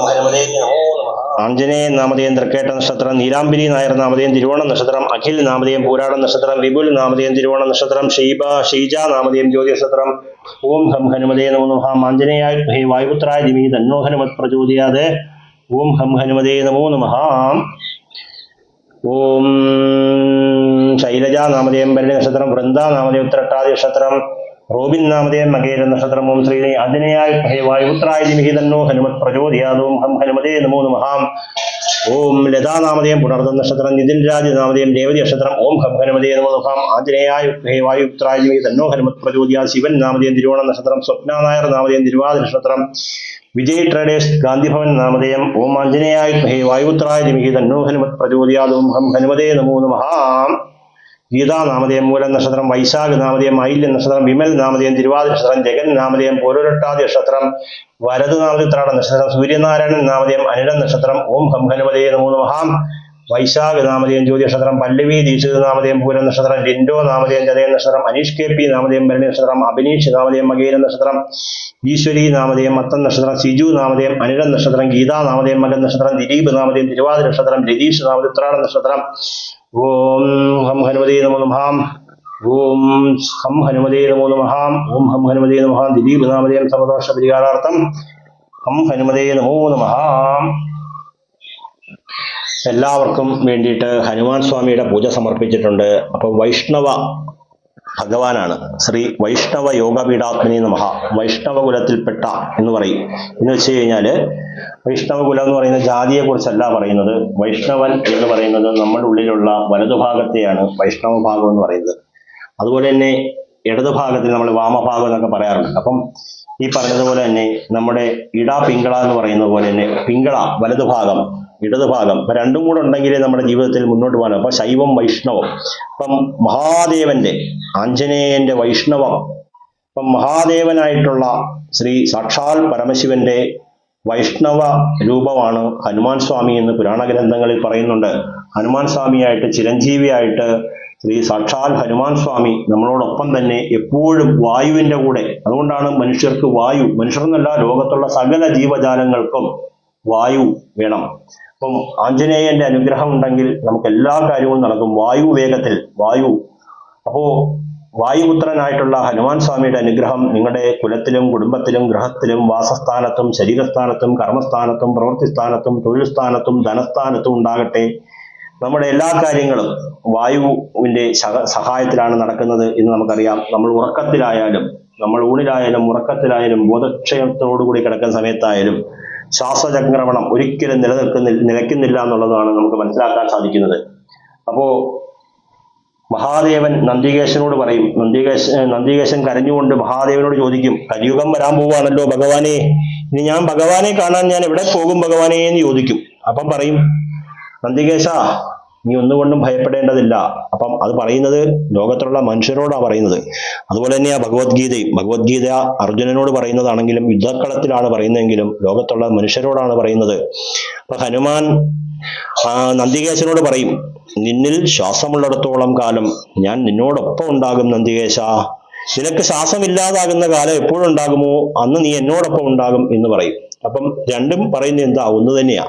ഹനുമതേ നമോ നമഃ. ആഞ്ജനേയൻ നാമധേയം തൃക്കേട്ട നക്ഷത്രം, നീലാംബരി നായർ നാമധേയം തിരുവോണം നക്ഷത്രം, അഖിൽ നാമധേയം പൂരാടം നക്ഷത്രം, വിപുൽ നാമധേയം തിരുവോണം നക്ഷത്രം, ഷീജ നാമധേയം ജ്യോതി നക്ഷത്രം. ഓം ഹം ഹനുമതേ നമോ നമഃ. ആഞ്ജനേയായ വിദ്മഹേ വായുപുത്രായ ധീമഹി തന്നോ ഹനുമത് പ്രചോദയാത്. ഓം ഹം ഹനുമതേ നമോ നമഃ. ഓം ശൈലജ നാമധേയം ഭരണി നക്ഷത്രം, വൃന്ദ നാമധേയം ഉത്രട്ടാതി നക്ഷത്രം, റോബിൻ നാമധേയം മകേര നക്ഷത്രം. ഓം ശ്രീ ആഞ്ജനേയായ വിദ്മഹേ വായുപുത്രായ ധീമഹി തന്നോ ഹനുമത് പ്രചോദയാത്. ഓം ഹം ഹനുമതേ നമോ നമഃ. ഓം ലതാ നാമധേയം പുണർദം നക്ഷത്രം, നിതിൻ രാജ് നാമധേയം രേവതി നക്ഷത്രം. ഓം ഹം ഹനുമതേ നമോ നമഃ. ആഞ്ജനേയായ വിദ്മഹേ വായുപുത്രായ ധീമഹി തന്നോ ഹനുമത് പ്രചോദയാത്. ശിവൻ നാമധേയം തിരുവോണം നക്ഷത്രം, സ്വപ്ന നായർ നാമധേയം തിരുവാതിര നക്ഷത്രം, വിജയ് ട്രേഡേഴ്സ് ഗാന്ധിഭവൻ നാമധേയം. ഓം ആഞ്ജനേയായ വിദ്മഹേ വായുപുത്രായ ധീമഹി തന്നോ ഹനുമത് പ്രചോദയാത്. ഓം ഹം ഹനുമതേ നമോ നമഃ. ഗീതാ നാമധേയം മൂലം നക്ഷത്രം, വൈശാഖ് നാമധേയം ആയില്യം നക്ഷത്രം, വിമൽ നാമധേയം തിരുവാതിര നക്ഷത്രം, ജഗൻ നാമധേയം പൂരട്ടാതി നക്ഷത്രം, വരത് നാമധേയത്രാട നക്ഷത്രം, സൂര്യനാരായണൻ നാമധേയം അനിഴം നക്ഷത്രം. ഓം ഹം ഹനുമതേ നമോ നമഃ. വൈശാഖ് നാമധേയം ജ്യോതി നക്ഷത്രം, പല്ലവി ദീക്ഷിത് നാമധേയം പൂരം നക്ഷത്രം, ലിൻഡോ നാമധേയം ചതയം നക്ഷത്രം, അനീഷ് കെ പി നാമധേയം ഭരണി നക്ഷത്രം, അഭിനീഷ് നാമധേയം മകേര നക്ഷത്രം, ഈശ്വരി നാമധേയം മത്തൻ നക്ഷത്രം, സിജു നാമധേയം അനിഴം നക്ഷത്രം, ഗീതാ നാമധേയം മകൻ നക്ഷത്രം, ദിലീപ് നാമധേയം തിരുവാതിര നക്ഷത്രം, രതീഷ് നാമധേയം ഉത്രാട നക്ഷത്രം. ഓം ഹം ഹനുമതേ നമോ നമഃ. ഓം ഹം ഹനുമതേ നമോ നമഃ. ഓം ഹം ഹനുമതേ നമഃ. ദിലീപ് നാമധേയം സർവദോഷ പരിഹാരാർത്ഥം ഹം ഹനുമതേ നമോ നമഃ. എല്ലാവർക്കും വേണ്ടിയിട്ട് ഹനുമാൻ സ്വാമിയുടെ പൂജ സമർപ്പിച്ചിട്ടുണ്ട്. അപ്പോൾ വൈഷ്ണവ ഭഗവാനാണ്, ശ്രീ വൈഷ്ണവ യോഗപീഠാത്മനി നമഃ. വൈഷ്ണവ കുലത്തിൽപ്പെട്ട എന്ന് പറയും. എന്ന് വെച്ച് കഴിഞ്ഞാൽ വൈഷ്ണവ കുലം എന്ന് പറയുന്ന ജാതിയെ കുറിച്ചല്ല പറയുന്നത്. വൈഷ്ണവൻ എന്ന് പറയുന്നത് നമ്മുടെ ഉള്ളിലുള്ള വലതുഭാഗത്തെയാണ് വൈഷ്ണവ ഭാഗം എന്ന് പറയുന്നത്. അതുപോലെ തന്നെ ഇടതുഭാഗത്തിൽ നമ്മൾ വാമഭാഗം എന്നൊക്കെ പറയാറുണ്ട്. അപ്പം ഈ പറഞ്ഞതുപോലെ തന്നെ നമ്മുടെ പിങ്കള എന്ന് പറയുന്നത് പോലെ തന്നെ പിങ്കള വലതുഭാഗം, ഇടതുഭാഗം, ഇപ്പൊ രണ്ടും കൂടെ ഉണ്ടെങ്കിലേ നമ്മുടെ ജീവിതത്തിൽ മുന്നോട്ട് പോകാൻ. അപ്പൊ ശൈവം വൈഷ്ണവം. അപ്പം മഹാദേവന്റെ ആഞ്ജനേയന്റെ വൈഷ്ണവം, അപ്പം മഹാദേവനായിട്ടുള്ള ശ്രീ സാക്ഷാൽ പരമശിവന്റെ വൈഷ്ണവ രൂപമാണ് ഹനുമാൻ സ്വാമി എന്ന് പുരാണ ഗ്രന്ഥങ്ങളിൽ പറയുന്നുണ്ട്. ഹനുമാൻ സ്വാമിയായിട്ട് ചിരഞ്ജീവിയായിട്ട് ശ്രീ സാക്ഷാൽ ഹനുമാൻ സ്വാമി നമ്മളോടൊപ്പം തന്നെ എപ്പോഴും വായുവിന്റെ കൂടെ. അതുകൊണ്ടാണ് മനുഷ്യർക്ക് വായു, മനുഷ്യർന്നല്ല ലോകത്തുള്ള സകല ജീവജാലങ്ങൾക്കും വായു വേണം. അപ്പം ആഞ്ജനേയന്റെ അനുഗ്രഹം ഉണ്ടെങ്കിൽ നമുക്ക് എല്ലാ കാര്യവും നടക്കും. വായു വേഗത്തിൽ അപ്പോ വായുപുത്രനായിട്ടുള്ള ഹനുമാൻ സ്വാമിയുടെ അനുഗ്രഹം നിങ്ങളുടെ കുലത്തിലും കുടുംബത്തിലും ഗൃഹത്തിലും വാസസ്ഥാനത്തും ശരീരസ്ഥാനത്തും കർമ്മസ്ഥാനത്തും പ്രവൃത്തിസ്ഥാനത്തും തൊഴിൽ സ്ഥാനത്തും ധനസ്ഥാനത്തും ഉണ്ടാകട്ടെ. നമ്മുടെ എല്ലാ കാര്യങ്ങളും വായുവിന്റെ സഹായത്തിലാണ് നടക്കുന്നത് എന്ന് നമുക്കറിയാം. നമ്മൾ ഉറക്കത്തിലായാലും, നമ്മൾ ഊണിലായാലും ഉറക്കത്തിലായാലും ബോധക്ഷയത്തോടുകൂടി കിടക്കുന്ന സമയത്തായാലും ശ്വാസചംക്രമണം ഒരിക്കലും നിലയ്ക്കുന്നില്ല എന്നുള്ളതാണ് നമുക്ക് മനസ്സിലാക്കാൻ സാധിക്കുന്നത്. അപ്പോ മഹാദേവൻ നന്ദികേശനോട് പറയും, നന്ദികേശൻ കരഞ്ഞുകൊണ്ട് മഹാദേവനോട് ചോദിക്കും, കലിയുഗം വരാൻ പോവാണല്ലോ ഭഗവാനെ, ഇനി ഞാൻ ഭഗവാനെ കാണാൻ ഞാൻ എവിടെ പോകും ഭഗവാനെ എന്ന് ചോദിക്കും. അപ്പം പറയും, നന്ദികേശ നീ ഒന്നുകൊണ്ടും ഭയപ്പെടേണ്ടതില്ല. അപ്പം അത് പറയുന്നത് ലോകത്തുള്ള മനുഷ്യരോടാണ് പറയുന്നത്. അതുപോലെ തന്നെയാ ഭഗവത്ഗീത അർജുനനോട് പറയുന്നതാണെങ്കിലും യുദ്ധക്കളത്തിലാണ് പറയുന്നതെങ്കിലും ലോകത്തുള്ള മനുഷ്യരോടാണ് പറയുന്നത്. അപ്പൊ ഹനുമാൻ നന്ദികേശനോട് പറയും, നിന്നിൽ ശ്വാസമുള്ളിടത്തോളം കാലം ഞാൻ നിന്നോടൊപ്പം ഉണ്ടാകും നന്ദികേശ. നിനക്ക് ശ്വാസമില്ലാതാകുന്ന കാലം എപ്പോഴുണ്ടാകുമോ അന്ന് നീ എന്നോടൊപ്പം ഉണ്ടാകും എന്ന് പറയും. അപ്പം രണ്ടും പറയുന്നത് എന്താ? ഒന്ന് തന്നെയാ.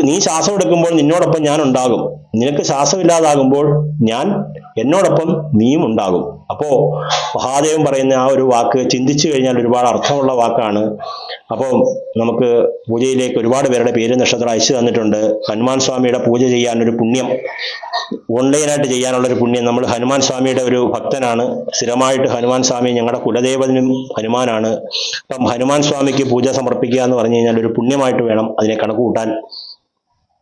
നീ ശ്വാസം എടുക്കുമ്പോൾ നിന്നോടൊപ്പം ഞാൻ ഉണ്ടാകും, നിനക്ക് ശ്വാസമില്ലാതാകുമ്പോൾ എന്നോടൊപ്പം നീയും ഉണ്ടാകും. അപ്പോ മഹാദേവൻ പറയുന്ന ആ ഒരു വാക്ക് ചിന്തിച്ചു കഴിഞ്ഞാൽ ഒരുപാട് അർത്ഥമുള്ള വാക്കാണ്. അപ്പോൾ നമുക്ക് പൂജയിലേക്ക് ഒരുപാട് പേരുടെ പേര് നക്ഷത്രം അയച്ചു തന്നിട്ടുണ്ട്. ഹനുമാൻ സ്വാമിയുടെ പൂജ ചെയ്യാൻ ഒരു പുണ്യം, ഓൺലൈനായിട്ട് ചെയ്യാനുള്ള ഒരു പുണ്യം. നമ്മൾ ഹനുമാൻ സ്വാമിയുടെ ഒരു ഭക്തനാണ്. സ്ഥിരമായിട്ട് ഹനുമാൻ സ്വാമി ഞങ്ങളുടെ കുലദേവനും ഹനുമാനാണ്. അപ്പം ഹനുമാൻ സ്വാമിക്ക് പൂജ സമർപ്പിക്കുക എന്ന് പറഞ്ഞു കഴിഞ്ഞാൽ ഒരു പുണ്യമായിട്ട് വേണം അതിനെ കണക്ക് കൂട്ടാൻ.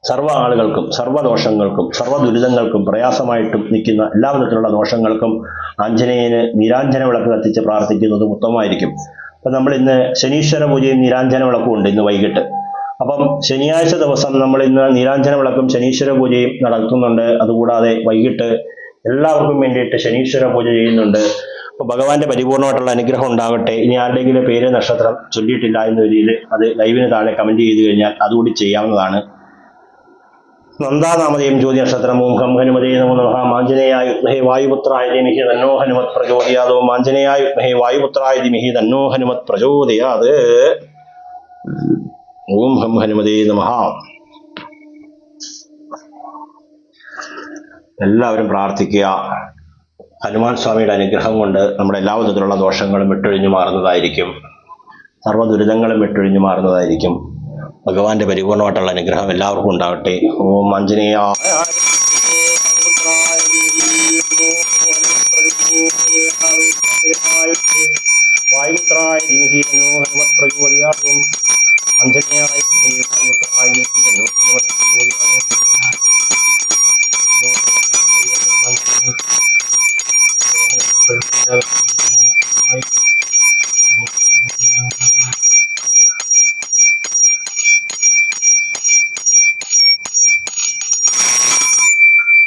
സർവ്വ ആളുകൾക്കും സർവ്വദോഷങ്ങൾക്കും സർവ്വദുരിതങ്ങൾക്കും പ്രയാസമായിട്ടും നിൽക്കുന്ന എല്ലാ വിധത്തിലുള്ള ദോഷങ്ങൾക്കും ആഞ്ജനേയന് നീരാഞ്ജന വിളക്ക് കത്തിച്ച് പ്രാർത്ഥിക്കുന്നത് ഉത്തമമായിരിക്കും. അപ്പം നമ്മൾ ഇന്ന് ശനീശ്വര പൂജയും നീരാഞ്ജന വിളക്കും ഉണ്ട് ഇന്ന് വൈകിട്ട്. അപ്പം ശനിയാഴ്ച ദിവസം നമ്മൾ ഇന്ന് നീരാഞ്ജന വിളക്കും ശനീശ്വര പൂജയും നടത്തുന്നുണ്ട്. അതുകൂടാതെ വൈകിട്ട് എല്ലാവർക്കും വേണ്ടിയിട്ട് ശനീശ്വര പൂജ ചെയ്യുന്നുണ്ട്. അപ്പൊ ഭഗവാന്റെ പരിപൂർണമായിട്ടുള്ള അനുഗ്രഹം ഉണ്ടാകട്ടെ. ഇനി ആരുടെയെങ്കിലും പേര് നക്ഷത്രം ചൊല്ലിയിട്ടില്ല എന്ന രീതിയിൽ അത് ലൈവിന് താഴെ കമന്റ് ചെയ്ത് കഴിഞ്ഞാൽ അതുകൂടി ചെയ്യാവുന്നതാണ്. നന്ദാനാമധേയം ജ്യോതി നക്ഷത്രം. ഓം ഹം ഹനുമതേ നമോ നമഃ. ആഞ്ജനേയായ വിദ്മഹേ വായുപുത്രായ ധീമഹി തന്നോ ഹനുമത് പ്രചോദയാത്. ഓം ആഞ്ജനേയായ വിദ്മഹേ വായുപുത്രായ ധീമഹി തന്നോ ഹനുമത് പ്രചോദയാത്. ഓം ഹം ഹനുമതേ നമഃ. എല്ലാവരും പ്രാർത്ഥിക്കുക. ഹനുമാൻ സ്വാമിയുടെ അനുഗ്രഹം കൊണ്ട് നമ്മുടെ എല്ലാ വിധത്തിലുള്ള ദോഷങ്ങളും വിട്ടൊഴിഞ്ഞു മാറുന്നതായിരിക്കും. സർവ്വ ദുരിതങ്ങളും വിട്ടൊഴിഞ്ഞു മാറുന്നതായിരിക്കും. ഭഗവാന്റെ പരിപൂർണമായിട്ടുള്ള അനുഗ്രഹം എല്ലാവർക്കും ഉണ്ടാവട്ടെ. ഓം ആഞ്ജനേയ വായുപുത്രായ ധീമഹി തന്നോ ഹനുമത് പ്രചോദയാത്. ആഞ്ജനേയായ വായുപുത്രായ ധീമഹി തന്നോ ഹനുമത് പ്രചോദയാത്.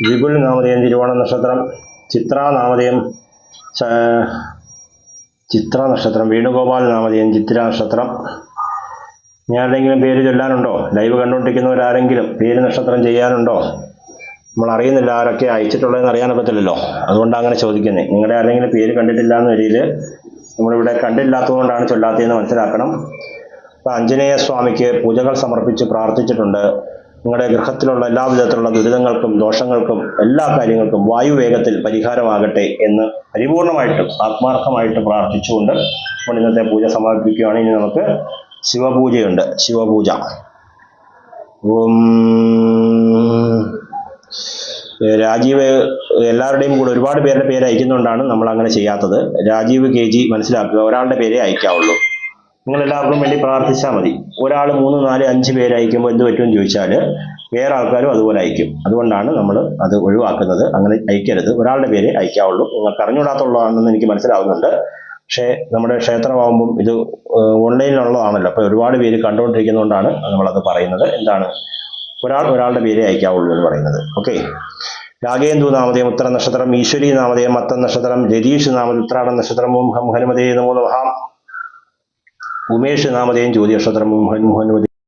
വിപുൽ നാമധേയം തിരുവോണ നക്ഷത്രം, ചിത്ര നക്ഷത്രം, വേണുഗോപാൽ നാമധേയം ചിത്ര നക്ഷത്രം. ഇനി ആരുടെയെങ്കിലും പേര് ചൊല്ലാനുണ്ടോ? ലൈവ് കണ്ടുകൊണ്ടിരിക്കുന്നവരാരെങ്കിലും പേര് നക്ഷത്രം ചെയ്യാനുണ്ടോ? നമ്മൾ അറിയുന്നില്ല ആരൊക്കെ അയച്ചിട്ടുള്ളതെന്ന് അറിയാനൊക്കത്തില്ലല്ലോ, അതുകൊണ്ടാണ് അങ്ങനെ ചോദിക്കുന്നത്. നിങ്ങളുടെ ആരെങ്കിലും പേര് കണ്ടിട്ടില്ല എന്ന വരിയിൽ നമ്മളിവിടെ കണ്ടില്ലാത്തതുകൊണ്ടാണ് ചൊല്ലാത്തതെന്ന് മനസ്സിലാക്കണം. അപ്പോൾ ആഞ്ജനേയ സ്വാമിക്ക് പൂജകൾ സമർപ്പിച്ച് പ്രാർത്ഥിച്ചിട്ടുണ്ട്. നിങ്ങളുടെ ഗൃഹത്തിലുള്ള എല്ലാ വിധത്തിലുള്ള ദുരിതങ്ങൾക്കും ദോഷങ്ങൾക്കും എല്ലാ കാര്യങ്ങൾക്കും വായുവേഗത്തിൽ പരിഹാരമാകട്ടെ എന്ന് പരിപൂർണമായിട്ടും ആത്മാർത്ഥമായിട്ട് പ്രാർത്ഥിച്ചുകൊണ്ട് നമ്മൾ ഇന്നത്തെ പൂജ സമർപ്പിക്കുകയാണ്. ഇനി നമുക്ക് ശിവപൂജയുണ്ട്. ശിവപൂജ. ഓം രാജീവ് എല്ലാവരുടെയും കൂടെ ഒരുപാട് പേരുടെ പേര് അയക്കുന്നുകൊണ്ടാണ് നമ്മൾ അങ്ങനെ ചെയ്യാത്തത്. രാജീവ് KG മനസ്സിലാക്കുക, ഒരാളുടെ പേരേ അയക്കാവുള്ളൂ. നിങ്ങൾ എല്ലാവർക്കും വേണ്ടി പ്രാർത്ഥിച്ചാൽ മതി. ഒരാൾ 3, 4, 5 പേര് അയക്കുമ്പോൾ എന്ത് പറ്റുമെന്ന് ചോദിച്ചാൽ വേറെ ആൾക്കാരും അതുപോലെ അയക്കും. അതുകൊണ്ടാണ് നമ്മൾ അത് ഒഴിവാക്കുന്നത്. അങ്ങനെ അയക്കരുത്, ഒരാളുടെ പേര് അയക്കാവുള്ളൂ. നിങ്ങൾക്ക് അറിഞ്ഞുകൂടാത്തുള്ളതാണെന്ന് എനിക്ക് മനസ്സിലാവുന്നുണ്ട്. പക്ഷേ നമ്മുടെ ക്ഷേത്രമാകുമ്പം ഇത് ഓൺലൈനിലുള്ളതാണല്ലോ, അപ്പോൾ ഒരുപാട് പേര് കണ്ടുകൊണ്ടിരിക്കുന്നതുകൊണ്ടാണ് നമ്മളത് പറയുന്നത്. എന്താണ് ഒരാളുടെ പേര് അയക്കാവുള്ളൂ എന്ന് പറയുന്നത്. ഓക്കെ. രാഗേന്ദു നാമധേയം ഉത്തര നക്ഷത്രം, ഈശ്വരി നാമധേയം അത്തം നക്ഷത്രം, രതീഷ് നാമധേയം ഉത്രാടം നക്ഷത്രം, ഓം ഹം ഹനുമതേ നമോ നമഃ. ഉമേഷ് നാമധേയം ജ്യോതി നക്ഷത്രം, ഓം ഹം ഹനുമതേ